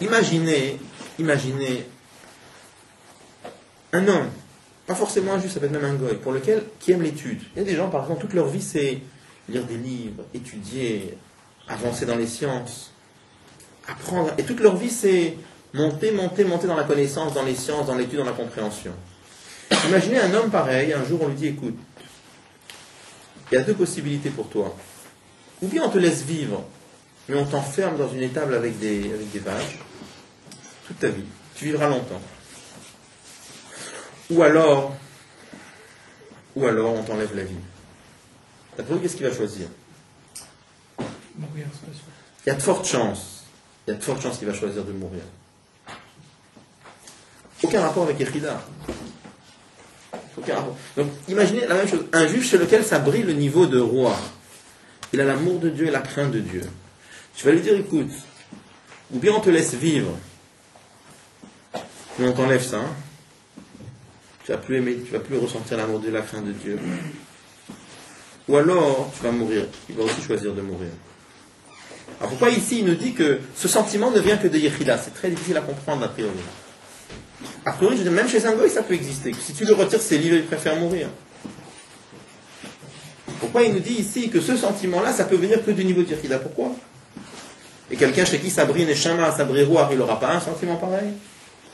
Imaginez un homme, pas forcément un juif, ça peut être même un goy, qui aime l'étude. Il y a des gens par exemple toute leur vie c'est lire des livres, étudier, avancer dans les sciences. Apprendre, et toute leur vie c'est monter dans la connaissance, dans les sciences, dans l'étude, dans la compréhension. Imaginez un homme pareil, un jour on lui dit écoute, il y a 2 possibilités pour toi. Ou bien on te laisse vivre, mais on t'enferme dans une étable avec des vaches, toute ta vie, tu vivras longtemps. Ou alors on t'enlève la vie. D'après vous, qu'est-ce qu'il va choisir? Mourir, c'est pas sûr. Il y a de fortes chances qu'il va choisir de mourir. Aucun rapport avec Yechida. Aucun rapport. Donc, imaginez la même chose. Un juif chez lequel ça brille le niveau de roi. Il a l'amour de Dieu et la crainte de Dieu. Tu vas lui dire, écoute, ou bien on te laisse vivre, mais on t'enlève ça. Hein. Tu vas plus aimer, tu vas plus ressentir l'amour de Dieu et la crainte de Dieu. Ou alors, tu vas mourir. Il va aussi choisir de mourir. Alors pourquoi ici il nous dit que ce sentiment ne vient que de Yechida? C'est très difficile à comprendre a priori. A priori, je dis, même chez un goy, ça peut exister. Si tu lui retires ses livres, il préfère mourir. Pourquoi il nous dit ici que ce sentiment-là, ça peut venir que du niveau de Yechida? Pourquoi? Et quelqu'un chez qui ça brille Neshama, ça brille Ruach, il n'aura pas un sentiment pareil?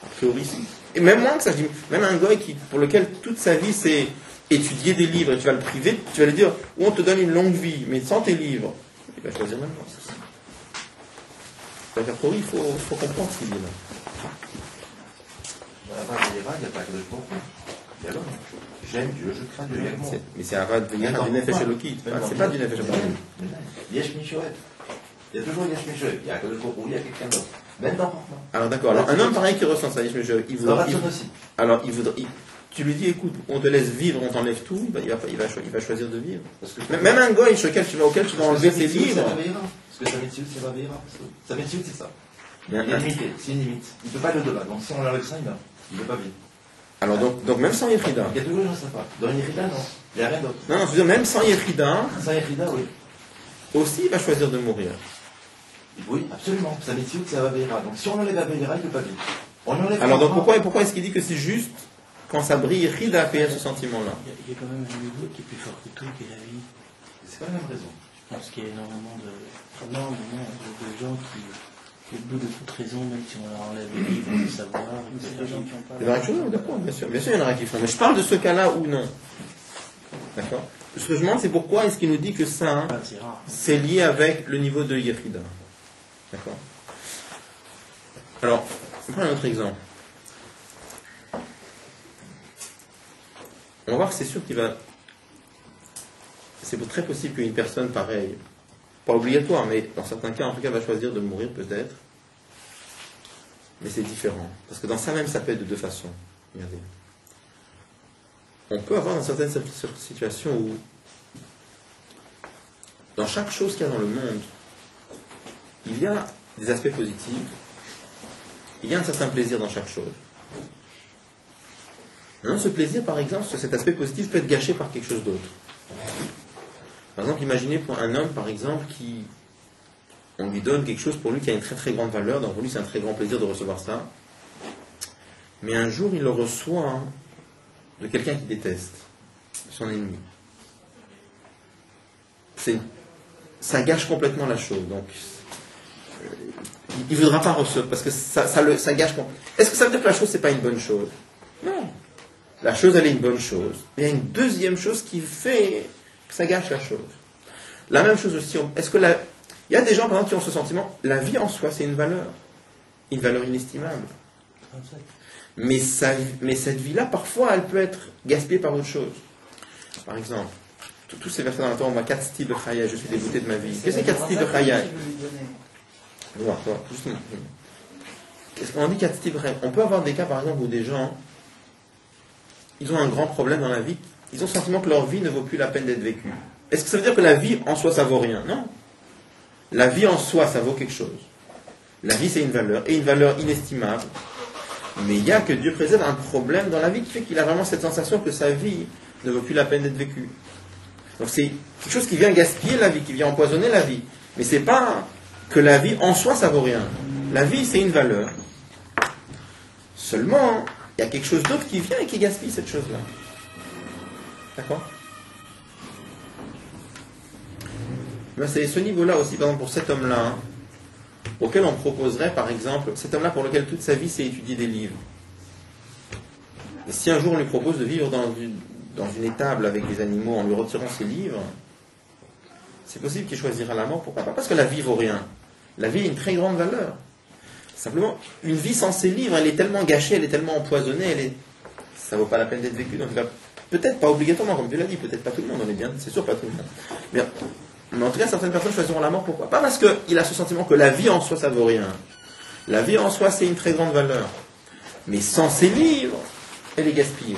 A priori, si. Et même moins que ça, je dis, même un goy pour lequel toute sa vie c'est étudier des livres, et tu vas le priver, tu vas lui dire, ou on te donne une longue vie, mais sans tes livres, il va choisir même pas. Donc, a priori, il faut comprendre ce qu'il dit là. Il n'y a pas que de beaucoup. Il y a l'homme. J'aime Dieu, je crains Dieu également. Mais c'est Avad du Nefesh Elokit. C'est pas du Nefesh Elokit. Yesh Mishoet. Il y a toujours Yesh Mishoet. Il y a que le Kourou, il y a quelqu'un d'autre. Même dans Alors d'accord. Alors un homme pareil qui ressent ça, Yesh Mishoet, il voudrait. Alors il voudrait. Tu lui dis, écoute, on te laisse vivre, on t'enlève tout, il va choisir de vivre. Même un goy auquel tu vas enlever ses livres. Parce que sa métier, c'est Vavéra. Sa métier, c'est ça. Il y a une limite. C'est une limite. Il ne peut pas aller au-delà. Donc si on enlève ça, il meurt. Il ne peut pas vivre. Alors donc même sans Yechida. Il y a toujours une chose à pas. Dans Yechida, non. Il n'y a rien d'autre. Non, je veux dire, même sans Yechida. Sans Yechida, oui. Aussi, il va choisir de mourir. Oui, absolument. Sa métier, c'est Vavéra. Donc si on enlève Vavéra, il ne peut pas vivre. Alors donc pourquoi est-ce qu'il dit que c'est juste quand ça brille Yechida à payer ce sentiment-là? Il y a quand même un niveau qui est plus fort que tout, qui est la vie. C'est pas la même raison. Je pense qu'il y a énormément de gens Au bout de toute raison, même si on leur enlève les livres, le savoir, C'est des gens qui ont pas. Il y en a quelque chose, d'accord, bien sûr, il y en aura qui font. Mais je parle de ce cas-là ou non. D'accord. Ce que je demande, c'est pourquoi est-ce qu'il nous dit que ça, hein, Ah, c'est rare. c'est lié avec le niveau de Yechida. D'accord. Alors, on prend un autre exemple. On va voir que c'est sûr qu'il va. C'est très possible qu'une personne pareille, pas obligatoire, mais dans certains cas, en tout cas, va choisir de mourir peut-être. Mais c'est différent. Parce que dans ça même, ça peut être de deux façons. Regardez. On peut avoir dans certaines situations où, dans chaque chose qu'il y a dans le monde, il y a des aspects positifs, il y a un certain plaisir dans chaque chose. Maintenant, ce plaisir, par exemple, cet aspect positif peut être gâché par quelque chose d'autre. Par exemple, imaginez pour un homme, par exemple, qui on lui donne quelque chose pour lui qui a une très très grande valeur, donc pour lui c'est un très grand plaisir de recevoir ça. Mais un jour, il le reçoit, hein, de quelqu'un qu'il déteste, son ennemi. Ça gâche complètement la chose. Donc, il ne voudra pas recevoir, parce que ça gâche complètement. Est-ce que ça veut dire que la chose, c'est pas une bonne chose? Non. La chose, elle est une bonne chose. Mais il y a une deuxième chose qui fait que ça gâche la chose. La même chose aussi, il y a des gens, par exemple, qui ont ce sentiment, la vie en soi, c'est une valeur inestimable. Mais cette vie-là, parfois, elle peut être gaspillée par autre chose. Par exemple, tous ces versets dans la Torah, on voit 4 styles de chaya, je suis dégoûté de ma vie. Qu'est-ce que c'est 4 styles de chaya? Qu'est-ce qu'on dit 4 styles de chaya? On peut avoir des cas, par exemple, où des gens, ils ont un grand problème dans la vie, ils ont le sentiment que leur vie ne vaut plus la peine d'être vécue. Est-ce que ça veut dire que la vie en soi, ça vaut rien? Non. La vie en soi, ça vaut quelque chose. La vie, c'est une valeur, et une valeur inestimable. Mais il y a que Dieu préserve un problème dans la vie qui fait qu'il a vraiment cette sensation que sa vie ne vaut plus la peine d'être vécue. Donc c'est quelque chose qui vient gaspiller la vie, qui vient empoisonner la vie. Mais c'est pas que la vie en soi, ça vaut rien. La vie, c'est une valeur. Seulement, il y a quelque chose d'autre qui vient et qui gaspille cette chose-là. D'accord? Ben, c'est ce niveau-là aussi, par exemple, pour cet homme-là, hein, auquel on proposerait, par exemple, cet homme-là pour lequel toute sa vie c'est étudier des livres. Et si un jour on lui propose de vivre dans une étable avec des animaux en lui retirant ses livres, c'est possible qu'il choisira la mort. Pourquoi pas? Parce que la vie vaut rien. La vie a une très grande valeur. Simplement, une vie sans ses livres, elle est tellement gâchée, elle est tellement empoisonnée, ça ne vaut pas la peine d'être vécue. Donc, peut-être pas obligatoirement, comme tu l'as dit, peut-être pas tout le monde, on est bien, c'est sûr pas tout le monde. Mais en tout cas, certaines personnes choisiront la mort. Pourquoi? Pas parce qu'il a ce sentiment que la vie en soi, ça vaut rien. La vie en soi, c'est une très grande valeur. Mais sans ses livres, elle est gaspillée.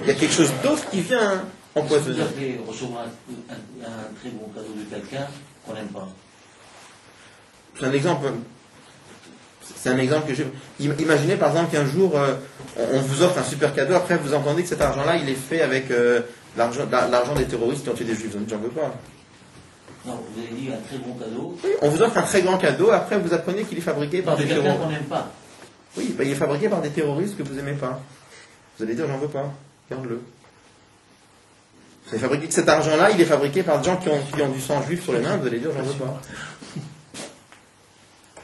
Il y a quelque chose d'autre qui vient empoisonner. Vous avez recevoir un très bon cadeau de quelqu'un qu'on n'aime pas. C'est un exemple que j'ai. Imaginez par exemple qu'un jour, on vous offre un super cadeau, après vous entendez que cet argent-là, il est fait avec l'argent des terroristes qui ont tué des juifs. Donc j'en veux pas. Non, vous avez dit un très bon cadeau. Oui, on vous offre un très grand cadeau, après vous apprenez qu'il est fabriqué par des quelqu'un terroristes. qu'on n'aime pas. Oui, il est fabriqué par des terroristes que vous n'aimez pas. Vous allez dire, j'en veux pas, garde-le. Cet argent-là, il est fabriqué par des gens qui ont du sang juif sur les mains, vous allez dire, j'en veux pas.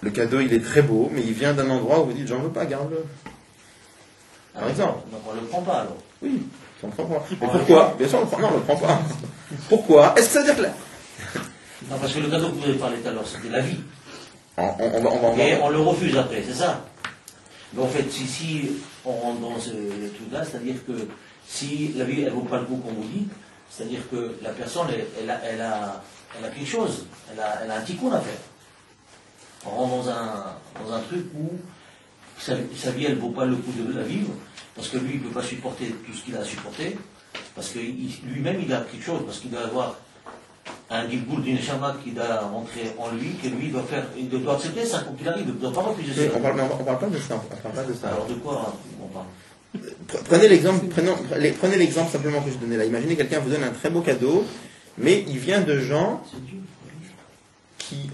Le cadeau, il est très beau, mais il vient d'un endroit où vous dites, j'en veux pas, garde-le. Par exemple. Donc on ne le prend pas alors. Oui, on ne le prend pas. Et pourquoi? Bien sûr, on le prend. Non, on ne le prend pas. Pourquoi? Est-ce que ça veut dire que Non, parce que le cadeau que vous avez parlé tout à l'heure, c'était la vie. Et on le refuse après, c'est ça. Mais en fait, si on rentre dans ce truc-là, c'est-à-dire que si la vie, elle ne vaut pas le coup qu'on vous dit, c'est-à-dire que la personne, elle a quelque chose, elle a un tikkun à faire. On rentre dans un truc où sa vie, elle ne vaut pas le coup de la vivre, parce que lui, il ne peut pas supporter tout ce qu'il a à supporter, parce que lui-même, il a quelque chose, parce qu'il doit avoir un gilgoul d'une neshama qui doit rentrer en lui, que lui doit faire, il doit accepter ça quand il arrive, il ne doit pas refuser ça. On ne parle pas de ça. Alors de quoi on parle? Prenez l'exemple simplement que je donnais là. Imaginez quelqu'un vous donne un très beau cadeau, mais il vient de gens qui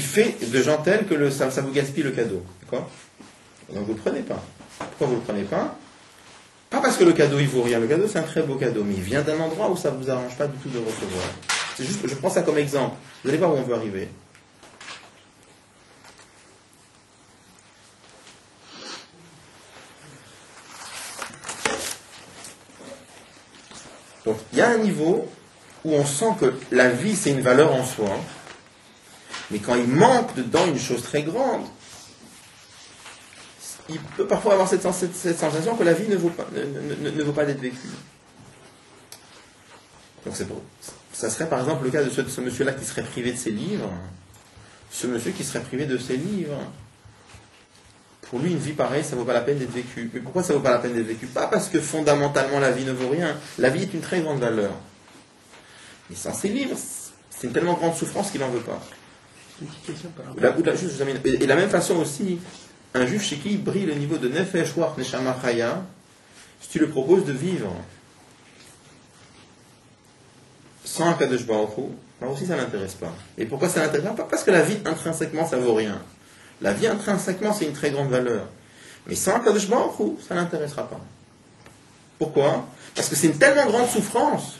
fait de gens tels que ça vous gaspille le cadeau. D'accord? Donc vous ne le prenez pas. Pourquoi vous ne le prenez pas? Pas parce que le cadeau il vaut rien. Le cadeau c'est un très beau cadeau, mais il vient d'un endroit où ça ne vous arrange pas du tout de recevoir. C'est juste que je prends ça comme exemple. Vous allez voir où on veut arriver. Donc il y a un niveau où on sent que la vie c'est une valeur en soi, mais quand il manque dedans une chose très grande, il peut parfois avoir cette sensation que la vie ne vaut pas d'être vécue. Donc ça serait par exemple le cas de ce monsieur-là qui serait privé de ses livres. Ce monsieur qui serait privé de ses livres, pour lui, une vie pareille, ça ne vaut pas la peine d'être vécue. Mais pourquoi ça ne vaut pas la peine d'être vécue? Pas parce que fondamentalement la vie ne vaut rien. La vie est une très grande valeur. Mais sans ses livres, c'est une tellement grande souffrance qu'il n'en veut pas. Une petite question par rapport. Et de la même façon aussi, un juif chez qui brille le niveau de Nefesh Ruach Neshama Chaya, si tu lui proposes de vivre sans un Kadosh Baruch Hu, alors aussi ça ne l'intéresse pas. Et pourquoi ça ne l'intéresse pas? Parce que la vie intrinsèquement ça vaut rien. La vie intrinsèquement c'est une très grande valeur. Mais sans un Kadosh Baruch Hu, ça ne l'intéressera pas. Pourquoi? Parce que c'est une tellement grande souffrance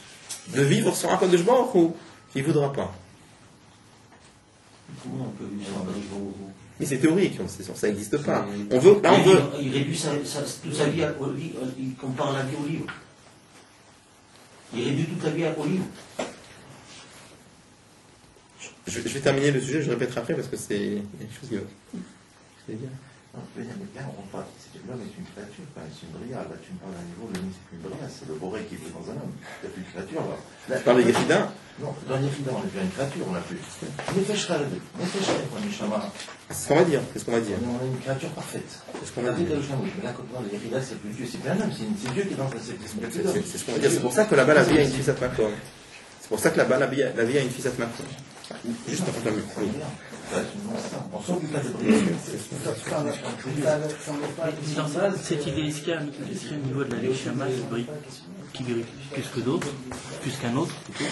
de vivre sans un Kadosh Baruch Hu qu'il ne voudra pas. Comment on peut vivre sans Kadosh Baruch Hu? Mais c'est théorique, ça n'existe pas. Il réduit toute sa vie au livre, il compare la vie au livre. Il réduit toute la vie au livre. Je vais terminer le sujet, je répéterai après parce que c'est une chose qui va. C'est bien. Non, je veux dire, mais là, on parle, l'homme est une créature, c'est une brillade. Là, tu me parles à un niveau, l'homme, c'est plus une brillade, c'est le boré qui vit dans un homme. Il n'y a plus de créature, là. Tu parles de Yechida? Non, dans Yechida, on n'a plus une créature, on n'a plus. Nefesh Chaya, Neshama. C'est ce qu'on va dire. On a une créature parfaite. C'est ce qu'on va dire. Mais là, quand on parle de Yechida, c'est plus Dieu, c'est plus un homme, c'est Dieu qui est dans cette esprit. C'est ce qu'on va dire. C'est pour ça que là-bas, la vie a une fissat makom. C'est pour ça que là-bas, la vie a une fissat makom. Juste en fait, on sort du cas de brillade. Dans cette idée, est-ce qu'il y a un niveau de la Neshama qui brille plus que d'autres, plus qu'un autre plutôt?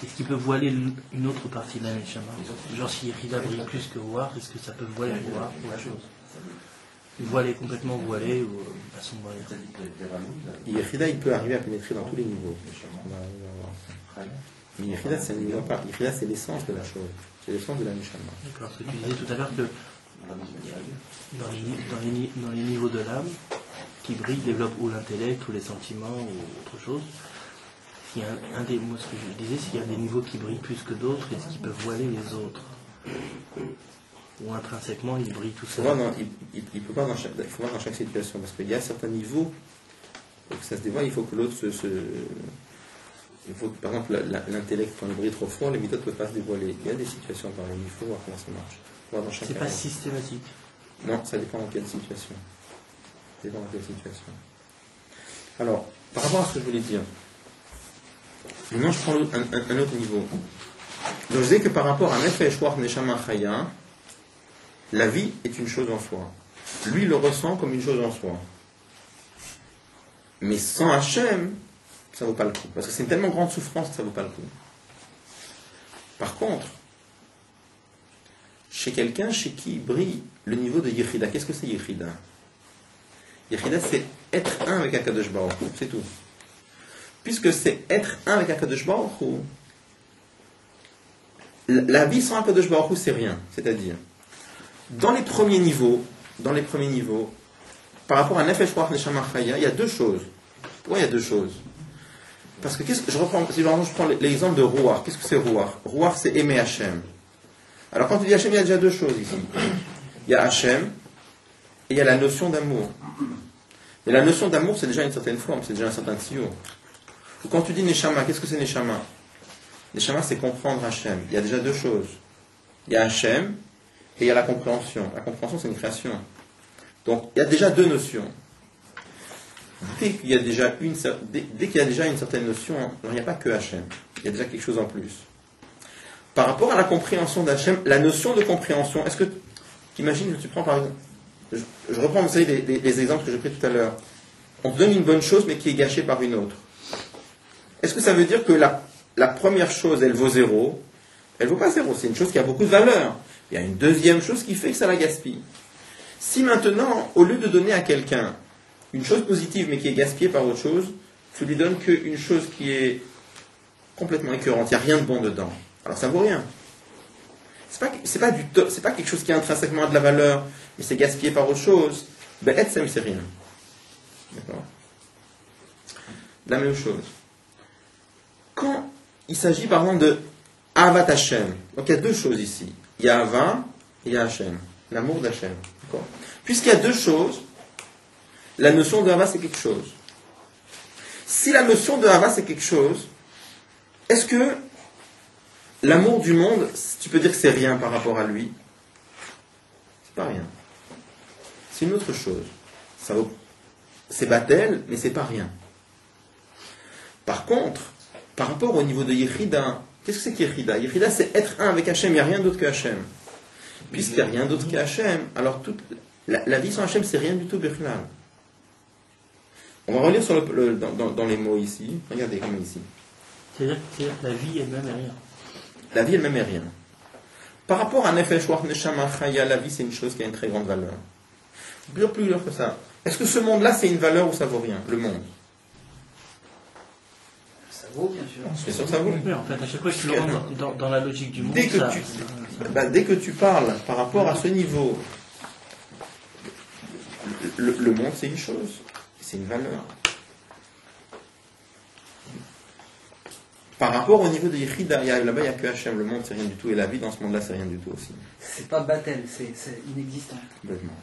Est-ce qu'il peut voiler une autre partie de la Neshama? Genre si Yechida brille plus que Ruach, est-ce que ça peut voiler Ruach ou la chose? Voiler, complètement voilé ou à son voilé? Yechida, il peut arriver à pénétrer dans tous les niveaux. Mais Yechida, c'est un niveau pas. Yechida, c'est l'essence de la chose. C'est l'essence de la Neshama. D'accord, parce que tu disais tout à l'heure que dans les niveaux de l'âme, qui brille, développe ou l'intellect, ou les sentiments, ou autre chose. Il y a moi, ce que je disais, c'est qu'il y a des niveaux qui brillent plus que d'autres, et ce qui peuvent voiler les autres. Ou intrinsèquement, ils brillent tout seul. Il faut voir dans chaque situation, parce qu'il y a certains niveaux, pour que ça se dévoile, il faut que l'autre il faut que, par exemple, l'intellect, quand il brille trop fort, les méthodes ne peuvent pas se dévoiler. Il y a des situations par exemple, il faut voir comment ça marche. C'est pas systématique. Non, ça dépend dans quelle situation. Alors, par rapport à ce que je voulais dire, maintenant je prends un autre niveau. Donc je disais que par rapport à Nefesh Ruach Neshama Chaya, la vie est une chose en soi. Lui il le ressent comme une chose en soi. Mais sans Hachem, ça ne vaut pas le coup. Parce que c'est une tellement grande souffrance que ça ne vaut pas le coup. Par contre, chez quelqu'un chez qui brille le niveau de Yechida, qu'est-ce que c'est Yechida? Yechida, c'est être un avec Akadosh Baruch Hu, c'est tout. Puisque c'est être un avec Akadosh Baruch Hu, la vie sans Akadosh Baruch Hu, c'est rien. C'est-à-dire, dans les premiers niveaux, par rapport à Nefesh Ruach Neshama Chaya, il y a deux choses. Pourquoi il y a deux choses? Parce que si je prends l'exemple de Ruach, qu'est-ce que c'est Ruach? Ruach, c'est aimer Hachem. Alors quand tu dis Hachem, il y a déjà deux choses ici. Il y a Hachem et il y a la notion d'amour. Et la notion d'amour, c'est déjà une certaine forme, c'est déjà un certain tio. Quand tu dis Neshama, qu'est-ce que c'est Neshama? Neshama, c'est comprendre Hachem. Il y a déjà deux choses. Il y a Hachem et il y a la compréhension. La compréhension, c'est une création. Donc, il y a déjà deux notions. Dès qu'il y a déjà une certaine notion, il n'y a pas que Hachem. Il y a déjà quelque chose en plus. Par rapport à la compréhension d'Hachem, la notion de compréhension, est-ce que tu imagines que tu prends par exemple, je reprends vous savez, les exemples que j'ai pris tout à l'heure. On te donne une bonne chose mais qui est gâchée par une autre. Est-ce que ça veut dire que la première chose, elle vaut 0? Elle ne vaut pas 0, c'est une chose qui a beaucoup de valeur. Il y a une deuxième chose qui fait que ça la gaspille. Si maintenant, au lieu de donner à quelqu'un une chose positive mais qui est gaspillée par autre chose, tu lui donnes qu'une chose qui est complètement écœurante, il n'y a rien de bon dedans. Alors ça ne vaut rien. C'est pas quelque chose qui a intrinsèquement de la valeur, mais c'est gaspillé par autre chose. Ben, Etsem, c'est rien. D'accord? La même chose. il s'agit par exemple de Avat Hashem. Donc il y a deux choses ici. Il y a Ava et il y a Hashem. L'amour d'Hashem. D'accord? Puisqu'il y a deux choses, la notion de Ava c'est quelque chose. Si la notion de Ava c'est quelque chose, est-ce que l'amour du monde, tu peux dire que c'est rien par rapport à lui? C'est pas rien. C'est une autre chose. C'est Batel, mais c'est pas rien. Par contre, par rapport au niveau de Yechida, qu'est-ce que c'est que Yechida? Yechida, c'est être un avec Hachem, il n'y a rien d'autre que Hachem. Puisqu'il n'y a rien d'autre que Hachem, alors la vie sans Hachem, c'est rien du tout, Bichlal. On va relire dans les mots ici. Regardez comme ici. C'est-à-dire que la vie elle-même est rien. La vie elle-même est rien. Par rapport à Nefesh Ruach Neshama Chaya, la vie c'est une chose qui a une très grande valeur. Plus clair que ça. Est-ce que ce monde-là c'est une valeur ou ça vaut rien? Le monde. Ça vaut, bien sûr. Bien sûr, ça vaut. Oui, en fait, à chaque fois que tu le rentres dans la logique du monde, Dès que tu parles par rapport à ce niveau, le monde c'est une chose. C'est une valeur. Par rapport au niveau de Yechida, là-bas il n'y a que Hachem, le monde c'est rien du tout, et la vie dans ce monde-là c'est rien du tout aussi. C'est pas Batel, c'est inexistant. Complètement.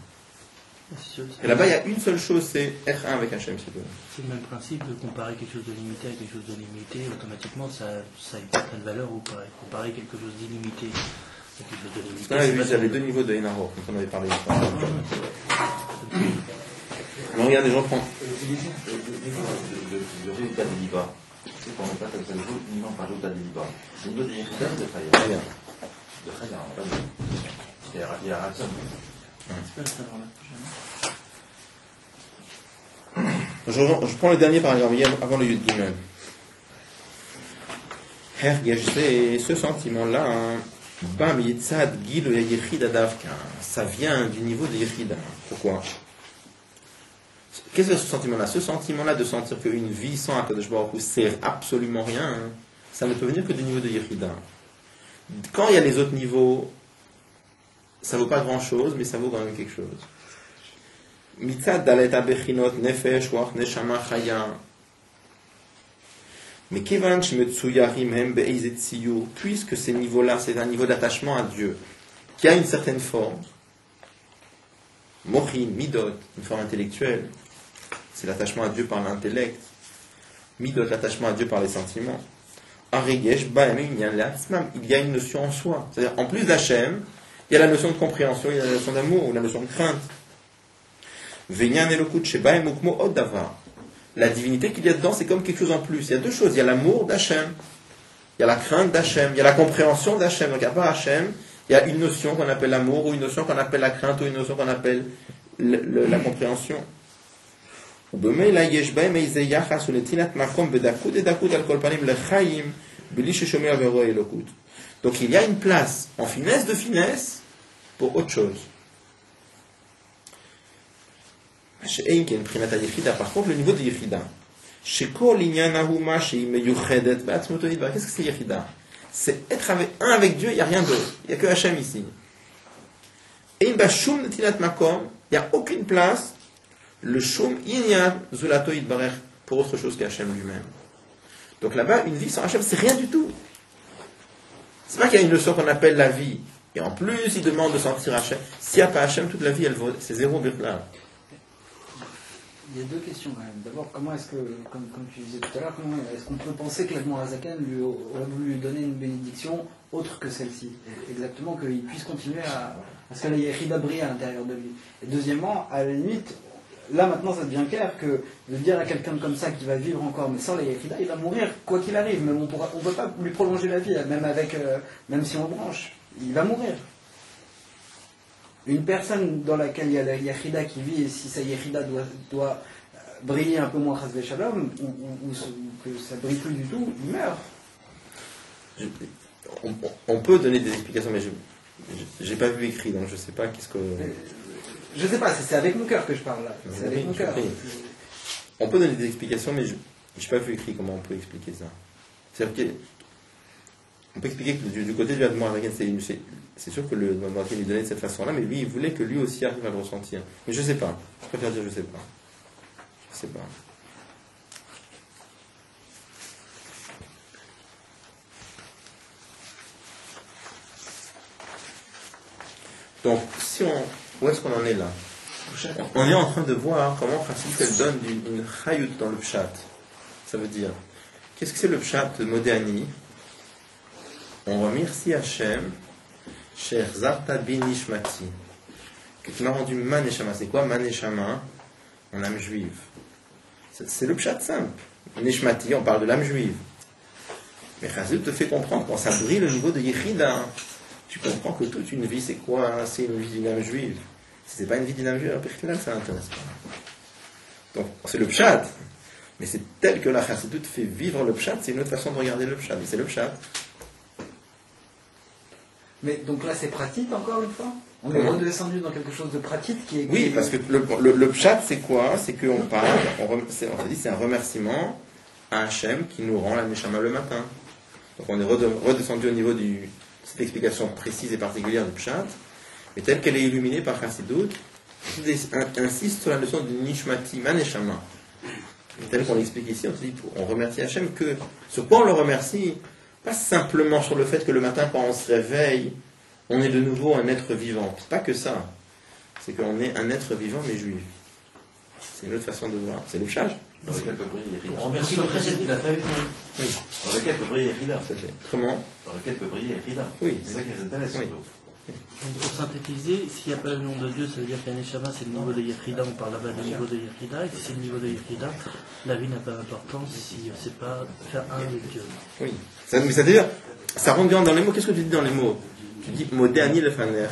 Et là-bas il y a une seule chose, c'est être un avec Hachem, c'est tout. C'est le même principe de comparer quelque chose de limité à quelque chose de limité, automatiquement ça a une certaine valeur ou pas. Comparer quelque chose d'illimité à quelque chose de limité. Parce qu'on avait vu, il y avait deux niveaux de Enaro, quand on avait parlé de ça. Alors regarde, les gens prennent. Le résultat des libas, c'est qu'on n'est pas comme ça, uniquement par le résultat des libas. C'est le niveau des Yechida de Chaya. De Chaya, on va dire. Il y a Ratson. Je prends le dernier paragraphe, avant le Yud Gimel. C'est ce sentiment-là, Bam Yitzad Gil Yechida Davka, ça vient du niveau de Yechida. Pourquoi? Qu'est-ce que ce sentiment-là? Ce sentiment-là de sentir qu'une vie sans Akadosh Baruch Hu c'est absolument rien, ça ne peut venir que du niveau de Yechida. Quand il y a les autres niveaux, ça vaut pas grand-chose, mais ça vaut quand même quelque chose. Mitzad dalet abechinot nefesh ruach neshama chaya. Mais kevan shemetsuyarim hem be'ezet siyur, puisque ces niveaux-là, c'est un niveau d'attachement à Dieu, qui a une certaine forme, mochin, midot, une forme intellectuelle, c'est l'attachement à Dieu par l'intellect, midot, l'attachement à Dieu par les sentiments. Arigesh ba'em inyan le'atzmam, il y a une notion en soi, c'est-à-dire en plus d'Hachem, il y a la notion de compréhension, il y a la notion d'amour, ou la notion de crainte. La divinité qu'il y a dedans, c'est comme quelque chose en plus. Il y a deux choses. Il y a l'amour d'Hachem, il y a la crainte d'Hachem, il y a la compréhension d'Hachem. Donc, à part Hachem, il y a une notion qu'on appelle l'amour, ou une notion qu'on appelle la crainte, ou une notion qu'on appelle la compréhension. Donc, il y a une place, en finesse de finesse, pour autre chose. Par contre, le niveau de Yechida. Qu'est-ce que c'est Yechida? C'est être un avec Dieu, il n'y a rien d'autre. Il n'y a que Hachem ici. Il n'y a aucune place, le Shum Inyan Zulato Yitbarech, pour autre chose qu'Hachem lui-même. Donc là-bas, une vie sans Hachem, c'est rien du tout. C'est pas qu'il y a une notion qu'on appelle la vie. Et en plus, il demande de sentir Hachem. S'il n'y a pas Hachem, toute la vie, elle vaut, c'est zéro birla. Il y a deux questions quand même. D'abord, comment est-ce que, comme tu disais tout à l'heure, comment est-ce qu'on peut penser que l'Admor Hazaken lui aurait voulu lui donner une bénédiction autre que celle-ci? Exactement, qu'il puisse continuer à... Parce que là, il y a Yechida brille à l'intérieur de lui. Et deuxièmement, à la limite, là maintenant ça devient clair que de dire à quelqu'un comme ça qui va vivre encore, mais sans la Yechida, il va mourir quoi qu'il arrive. Même on ne peut pas lui prolonger la vie, même si on le branche. Il va mourir. Une personne dans laquelle il y a la Yechida qui vit, et si sa Yechida doit briller un peu moins Chasvé Shalom, ou que ça brille plus du tout, il meurt. On peut donner des explications, mais je n'ai pas vu écrit, donc je ne sais pas qu'est-ce que... Je ne sais pas, c'est avec mon cœur que je parle là. C'est avec mon cœur. On peut donner des explications, mais je n'ai pas vu écrit comment on peut expliquer ça. C'est-à-dire on peut expliquer que du côté du Admor Hazaken, c'est sûr que le Admor Hazaken lui donnait de cette façon-là, mais lui, il voulait que lui aussi arrive à le ressentir. Mais je ne sais pas. Je préfère dire je ne sais pas. Je ne sais pas. Donc, où est-ce qu'on en est là? On est en train de voir comment Chassidut elle donne une chayut dans le pshat. Ça veut dire, qu'est-ce que c'est le pshat modéani? On remercie Hachem, Cher Zarta Binishmati, que tu m'as rendu Maneshama. C'est quoi Maneshama? En âme juive. C'est le pshat simple. Nishmati, on parle de l'âme juive. Mais Chassidut te fait comprendre, quand ça brille le niveau de Yechida, tu comprends que toute une vie, c'est quoi? C'est une vie d'une âme juive. Si c'est pas une vie d'une âme juive, là, ça n'intéresse pas. Donc, c'est le pshat. Mais c'est tel que la Chassidut fait vivre le pshat, c'est une autre façon de regarder le pshat. Et c'est le pshat. Mais donc là, c'est pratique encore une fois? On est redescendu dans quelque chose de pratique qui est... Oui, parce que le pshat, c'est quoi? C'est qu'on parle, on se dit, c'est un remerciement à Hachem qui nous rend la neshama le matin. Donc on est redescendu au niveau de cette explication précise et particulière du pshat, mais telle qu'elle est illuminée par Chassidut, insiste sur la notion de nishmati, maneshama. Tel qu'on l'explique ici, on se dit, on remercie Hachem que, sur quoi on le remercie? Pas simplement sur le fait que le matin, quand on se réveille, on est de nouveau un être vivant. C'est pas que ça. C'est qu'on est un être vivant, mais juif. C'est une autre façon de voir. C'est le pshat. Dans lequel peut briller Yechida. On remercie le précédent qu'il a fait avec nous. Oui. Dans lequel peut briller Yechida. Tout à fait. Comment? Dans lequel peut briller Yechida. Oui. C'est ça qui nous intéresse Oui. surtout. Pour synthétiser, s'il n'y a pas le nom de Dieu, ça veut dire qu'un Neshama c'est le niveau de Yechida, on parle là-bas du niveau de Yechida, et si c'est le niveau de Yechida, la vie n'a pas d'importance si c'est pas faire un avec Dieu. Oui. C'est-à-dire, ça rentre bien dans les mots. Qu'est-ce que tu dis dans les mots? Tu dis, Modéani le faner,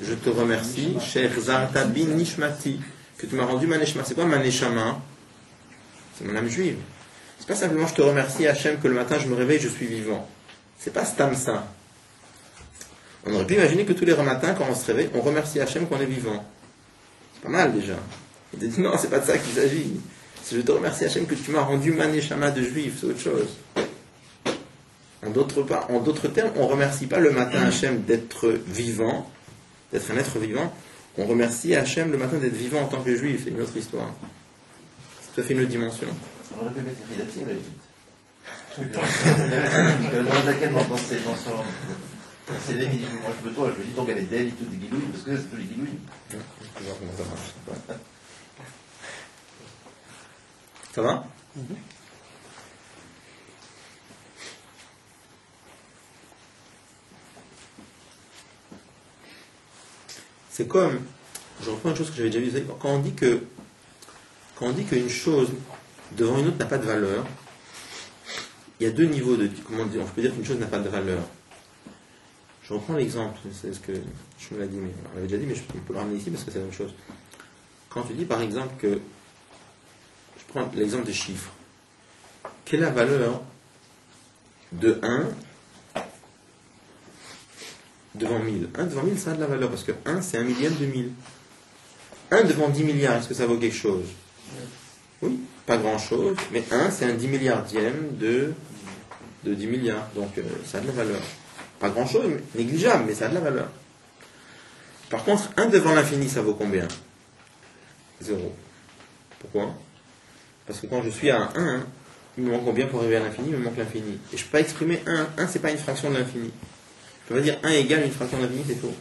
je te remercie, cher Zarta bin Nishmati, que tu m'as rendu ma neshama. C'est quoi ma neshama? C'est mon âme juive. C'est pas simplement je te remercie Hachem que le matin je me réveille, je suis vivant. C'est pas stam ça. On aurait pu imaginer que tous les matins, quand on se réveille, on remercie Hachem qu'on est vivant. C'est pas mal déjà. Il dit non, c'est pas de ça qu'il s'agit. C'est je te remercie Hachem que tu m'as rendu ma neshama de juif, c'est autre chose. En d'autres termes, on ne remercie pas le matin Hachem d'être vivant, d'être un être vivant. On remercie Hachem le matin d'être vivant en tant que juif. C'est une autre histoire. C'est tout à fait une autre dimension. On aurait pu mettre Yechida, à la limite. Dans laquelle dans c'est les guillouilles. Moi je me dis donc elle est d'elle et toutes les guillouilles, parce que c'est tous les guillouilles. On va voir comment ça marche. Ça va? C'est comme, je reprends une chose que j'avais déjà vue, quand on dit qu'une chose devant une autre n'a pas de valeur, il y a deux niveaux de, comment dire, on peut dire qu'une chose n'a pas de valeur. Je reprends l'exemple, c'est ce que je me l'ai dit, mais on l'avait déjà dit, mais je peux le ramener ici parce que c'est la même chose. Quand tu dis par exemple que, je prends l'exemple des chiffres, quelle est la valeur de 1 devant 1000? 1 devant 1000, ça a de la valeur, parce que 1, c'est 1 millième de 1000. 1 devant 10 milliards, est-ce que ça vaut quelque chose? Oui, pas grand-chose, mais 1, c'est un 10 milliardième de 10 milliards, donc ça a de la valeur. Pas grand-chose, négligeable, mais ça a de la valeur. Par contre, 1 devant l'infini, ça vaut combien? 0. Pourquoi? Parce que quand je suis à 1, il me manque combien pour arriver à l'infini? Il me manque l'infini. Et je ne peux pas exprimer 1. 1, c'est pas une fraction de l'infini. Je peux pas dire 1 égale une fraction de l'infini, c'est faux.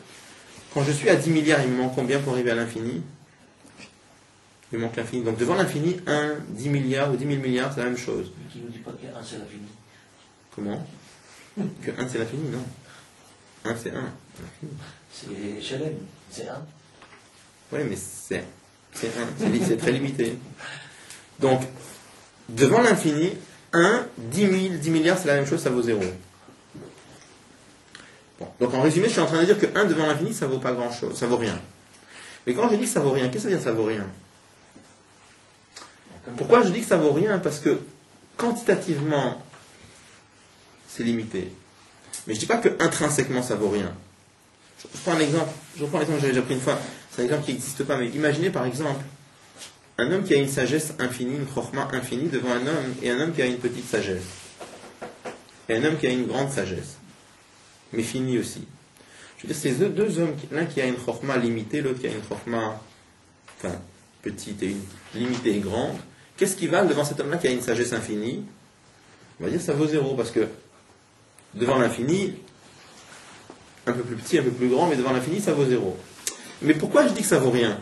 Quand je suis à 10 milliards, il me manque combien pour arriver à l'infini? Il me manque l'infini. Donc devant l'infini, 1, 10 milliards ou 10 000 milliards, c'est la même chose. Mais qui ne nous dit pas que 1 c'est l'infini. Comment? Que 1 c'est l'infini? Non. 1 c'est 1. C'est Shalem, c'est 1. Oui, mais c'est 1. C'est très limité. Donc, devant l'infini, 1, 10 000, 10 milliards, c'est la même chose, ça vaut 0. Bon. Donc en résumé, je suis en train de dire que 1 devant l'infini, ça vaut pas grand-chose, ça vaut rien. Mais quand je dis que ça vaut rien, qu'est-ce que ça veut dire ça vaut rien? Pourquoi je dis que ça vaut rien? Parce que quantitativement, c'est limité. Mais je ne dis pas que intrinsèquement ça vaut rien. Je prends un exemple que j'avais déjà pris une fois. C'est un exemple qui n'existe pas, mais imaginez par exemple un homme qui a une sagesse infinie, une chokhma infinie devant un homme, et un homme qui a une petite sagesse. Et un homme qui a une grande sagesse, mais finie aussi. Je veux dire, ces deux hommes, l'un qui a une chokhma limitée, l'autre qui a une chokhma petite et une limitée et grande, qu'est-ce qui va devant cet homme-là qui a une sagesse infinie? On va dire ça vaut 0, parce que devant l'infini, un peu plus petit, un peu plus grand, mais devant l'infini, ça vaut 0. Mais pourquoi je dis que ça vaut rien?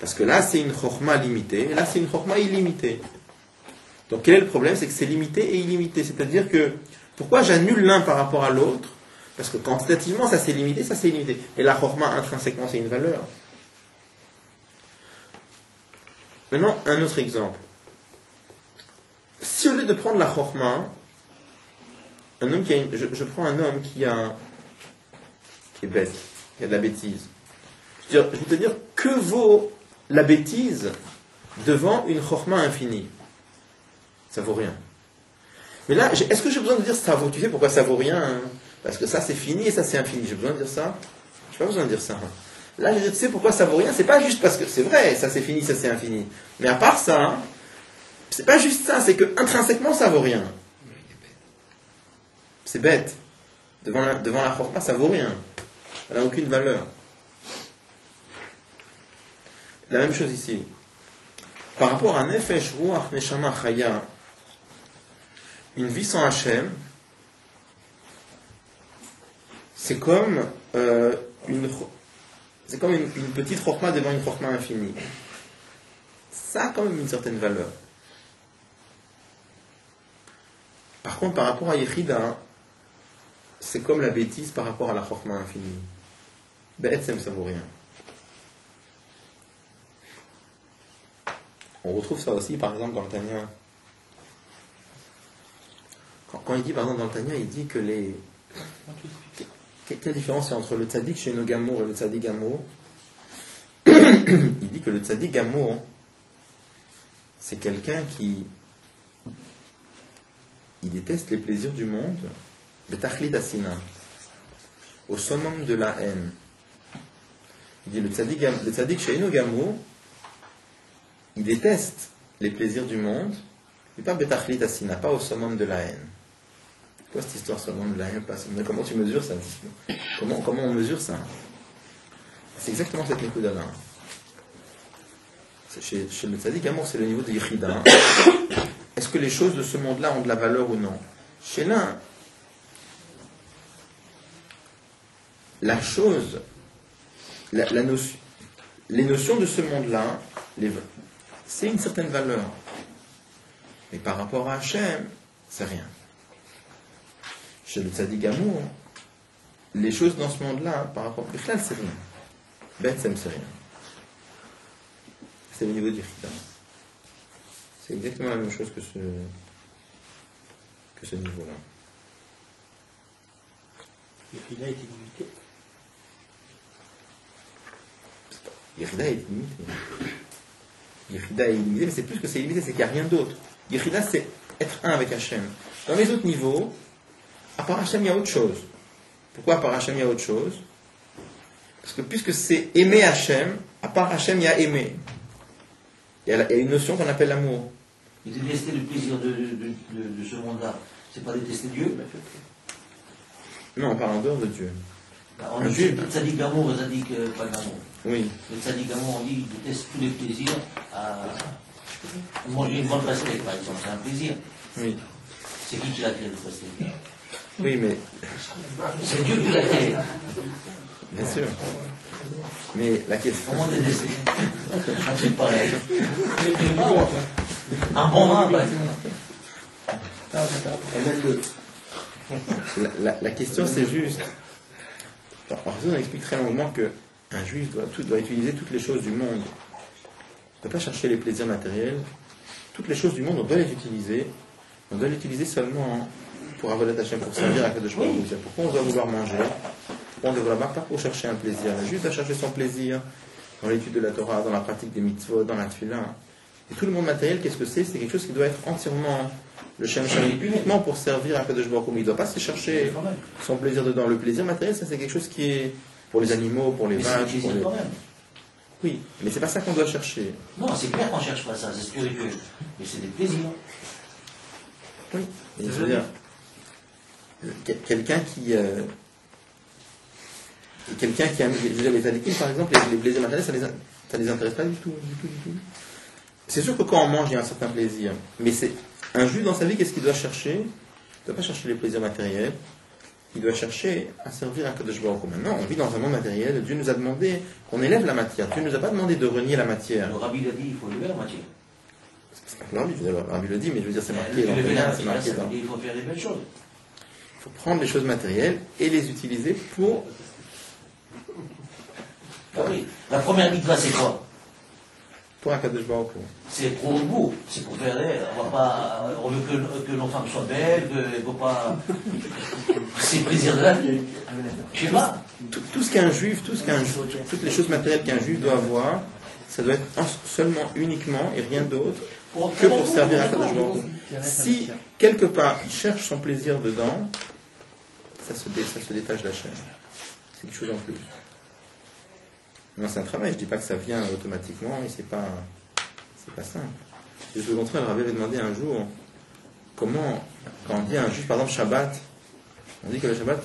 Parce que là, c'est une chorma limitée, et là, c'est une chorma illimitée. Donc, quel est le problème? C'est que c'est limité et illimité. C'est-à-dire que, pourquoi j'annule l'un par rapport à l'autre? Parce que quantitativement, ça c'est limité, ça c'est illimité. Et la chorma, intrinsèquement, c'est une valeur. Maintenant, un autre exemple. Si au lieu de prendre la chorma, un homme qui a je prends un homme qui est bête, qui a de la bêtise. Je vais te dire, que vaut la bêtise devant une chorma infinie? Ça vaut rien. Mais là, est-ce que j'ai besoin de dire ça vaut? Tu sais pourquoi ça vaut rien, hein? Parce que ça c'est fini et ça c'est infini. J'ai besoin de dire ça? J'ai pas besoin de dire ça. Là, je sais pourquoi ça vaut rien. C'est pas juste parce que c'est vrai, ça c'est fini, ça c'est infini. Mais à part ça, hein, c'est pas juste ça, c'est que intrinsèquement ça vaut rien. C'est bête. Devant la chorma, ça vaut rien. Elle n'a aucune valeur. La même chose ici. Par rapport à Nefesh, Ruach, Neshama, Chaya, une vie sans Hachem, c'est comme une petite chorma devant une chorma infinie. Ça a quand même une certaine valeur. Par contre, par rapport à Yechida, c'est comme la bêtise par rapport à la chorma infinie. Be'etzem, ça vaut rien. On retrouve ça aussi, par exemple, dans le Tanya. Quand il dit, par exemple, dans le Tanya, il dit que les... Quelle différence il y a entre le tzaddik chez nos gamour et le tzaddik gamour? Il dit que le tzaddik gamour, c'est quelqu'un qui... Il déteste les plaisirs du monde, betachlit asina, au summum de la haine. Il dit le tzaddik chez nos gamour, il déteste les plaisirs du monde, mais pas betachlit asina, pas au summum de la haine. Quoi cette histoire summum de la haine? Comment tu mesures ça? Comment on mesure ça? C'est exactement cette nekuda-là. Chez le tzaddik amour, c'est le niveau de Yechida. Est-ce que les choses de ce monde-là ont de la valeur ou non? Chez l'un, la chose, les notions de ce monde-là, c'est une certaine valeur. Mais par rapport à Hachem, c'est rien. Chez le tzaddik amour, les choses dans ce monde-là, par rapport à Bichlal, c'est rien. Betsem, c'est rien. C'est le niveau du Yechida. C'est exactement la même chose que ce niveau-là. Yechida est illimité. Yechida est illimité. Yechida est illimité, mais c'est plus que c'est illimité, c'est qu'il n'y a rien d'autre. Yechida, c'est être un avec Hachem. Dans les autres niveaux, à part Hachem, il y a autre chose. Pourquoi à part Hachem, il y a autre chose? Parce que puisque c'est aimer Hachem, à part Hachem, il y a aimer. Il y a une notion qu'on appelle l'amour. Et détester le plaisir de ce monde-là, c'est pas détester Dieu? Non, on parle en dehors de Dieu. On dit le tzaddik d'amour et le tzaddik pas d'amour. Oui. Le tzaddik d'amour, on dit qu'il déteste tous les plaisirs. Manger une bonne pastèque, par exemple, c'est un plaisir. Oui. C'est qui l'a créé, le pastèque? Oui, mais... C'est Dieu qui l'a créé. Bien sûr. Mais la question... Comment détester? Un truc pareil. Un bon vin, par exemple. La question, c'est juste... Alors, on explique très longuement qu'un juif doit utiliser toutes les choses du monde. On ne peut pas chercher les plaisirs matériels. Toutes les choses du monde, on doit les utiliser. On doit l'utiliser seulement pour avoir l'attachement, pour servir à la de choix. Pourquoi on doit vouloir manger? Pourquoi on ne devrait pas pour chercher un plaisir? On a juste à chercher son plaisir dans l'étude de la Torah, dans la pratique des mitzvot, dans la tefila. Et tout le monde matériel, qu'est-ce que c'est? C'est quelque chose qui doit être entièrement le Shem Shani, uniquement pour servir à Kadosh Baruch Hu. Il ne doit pas se chercher son plaisir dedans. Le plaisir matériel, ça c'est quelque chose qui est pour les animaux, pour les vaches. C'est quand même. Oui, mais c'est pas ça qu'on doit chercher. Non, c'est clair qu'on ne cherche pas ça, c'est spirituel. Mais c'est des plaisirs. Oui. Et je veux dire, quelqu'un qui aime, je veux dire, les tzadikim, par exemple, les plaisirs matériels, ça les intéresse pas du tout. C'est sûr que quand on mange, il y a un certain plaisir. Mais c'est un juif dans sa vie, qu'est-ce qu'il doit chercher? Il ne doit pas chercher les plaisirs matériels. il doit chercher à servir à Kadosh Baruch Hu. Maintenant, on vit dans un monde matériel, Dieu nous a demandé qu'on élève la matière. Dieu ne nous a pas demandé de renier la matière. Le rabbi l'a dit, il faut lever la matière. Le rabbi le dit, mais je veux dire, c'est marqué dans Lever la c'est matière, marqué ça veut dans. dire qu'il faut faire des belles choses. Il faut prendre les choses matérielles et les utiliser pour. Ah oui. La première mitzvah, c'est quoi? Pour un Kadosh Baruch Hu. C'est pour le goût. C'est pour faire. On veut que nos femmes soient belles, que ne faut pas. C'est le plaisir de la vie. Je sais pas. Tout ce qu'un juif, toutes les choses matérielles qu'un juif doit avoir, ça doit être seulement, uniquement et rien d'autre que pour servir à Kadosh Baruch Hu. Si quelque part il cherche son plaisir dedans, ça se détache de la chair. C'est quelque chose en plus. Non, c'est un travail, je ne dis pas que ça vient automatiquement et c'est pas simple. Je vous montrer, le rabbi avait demandé un jour comment, quand on dit à un juif, par exemple Shabbat, on dit que le Shabbat,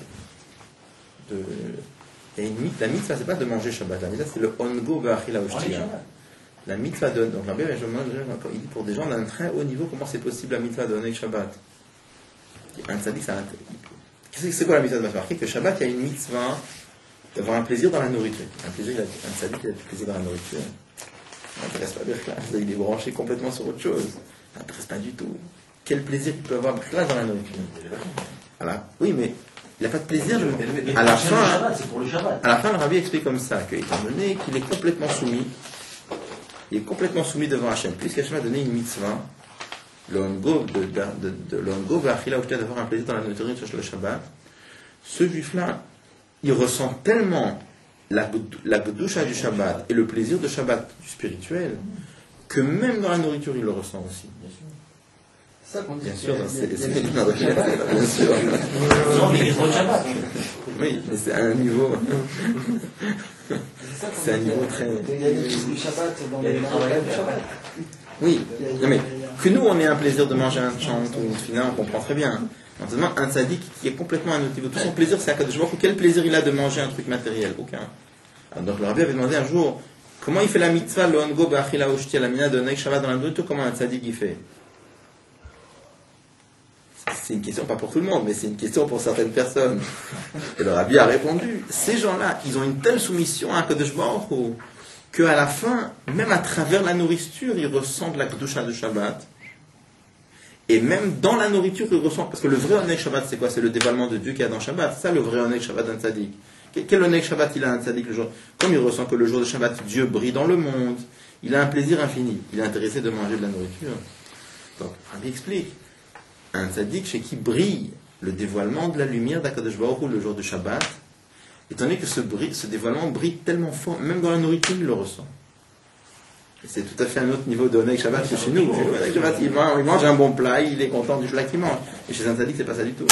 il y a une mitzvah, la mitzvah c'est pas de manger Shabbat, la mitzvah c'est le ongo ba'achila ushtiya. La mitzvah donne, donc rabbi, il dit pour des gens d'un très haut niveau, comment c'est possible la mitzvah de donner Shabbat? Un tzaddik, c'est quoi la mitzvah? Il va marquer que Shabbat, il y a une mitzvah d'avoir un plaisir dans la nourriture. Un tzaddik, il a du plaisir dans la nourriture. Ça n'intéresse pas Birkla. Il est branché complètement sur autre chose. Ça n'intéresse pas du tout. Quel plaisir il peut avoir Birkla dans la nourriture? Alors, oui, mais il n'a pas de plaisir. À la fin, le rabbi explique comme ça, qu'étant donné qu'il est complètement soumis, devant Hachem, puisqu'Hachem a donné une mitzvah, l'ongo v'achila ushtiya, d'avoir un plaisir dans la nourriture sur le Shabbat, ce juif-là, il ressent tellement la gdusha du Shabbat et le plaisir de Shabbat du spirituel que même dans la nourriture il le ressent aussi. C'est ça qu'on dit. Bien sûr, bien sûr. Oui, mais c'est un niveau. C'est un niveau très. Il y a du Shabbat dans les Shabbat. Oui, non, mais que nous on ait un plaisir de manger un chant ou finalement on comprend très bien. Maintenant, un tzaddik qui est complètement à un autre niveau. Tout son plaisir, c'est à Kadosh Baruch Hu. Quel plaisir il a de manger un truc matériel? Aucun. Alors, donc le rabbi avait demandé un jour comment il fait la mitzvah, le ongo ba'achila ushtiya, la mina de Neik Shabbat dans la nourriture, comment un tzaddik il fait? C'est une question pas pour tout le monde, mais c'est une question pour certaines personnes. Et le rabbi a répondu, ces gens-là, ils ont une telle soumission à Kadosh Baruch Hu qu'à la fin, même à travers la nourriture, ils ressentent la kedusha de Shabbat. Et même dans la nourriture, ils ressentent. Parce que le vrai Oneg Shabbat, c'est quoi? C'est le dévoilement de Dieu qu'il y a dans Shabbat. C'est ça le vrai Oneg Shabbat d'un tzaddik. Quel Oneg Shabbat il a un tzaddik le jour? Comme il ressent que le jour de Shabbat, Dieu brille dans le monde, il a un plaisir infini. Il est intéressé de manger de la nourriture. Donc, Rabbi explique. Un tzaddik chez qui brille le dévoilement de la lumière d'Akadosh Baruch Hu le jour de Shabbat, étant donné que ce dévoilement brille tellement fort, même dans la nourriture, il le ressent. Et c'est tout à fait un autre niveau de Oneg Shabbat que chez nous. Oneg Shabbat, il mange un bon plat, il est content du plat qu'il mange. Et chez un tzaddik, c'est pas ça du tout.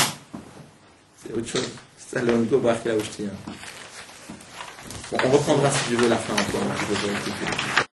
C'est autre chose. C'est ça le ongo ba'achila ushtiya. Bon, on reprendra si tu veux la fin encore.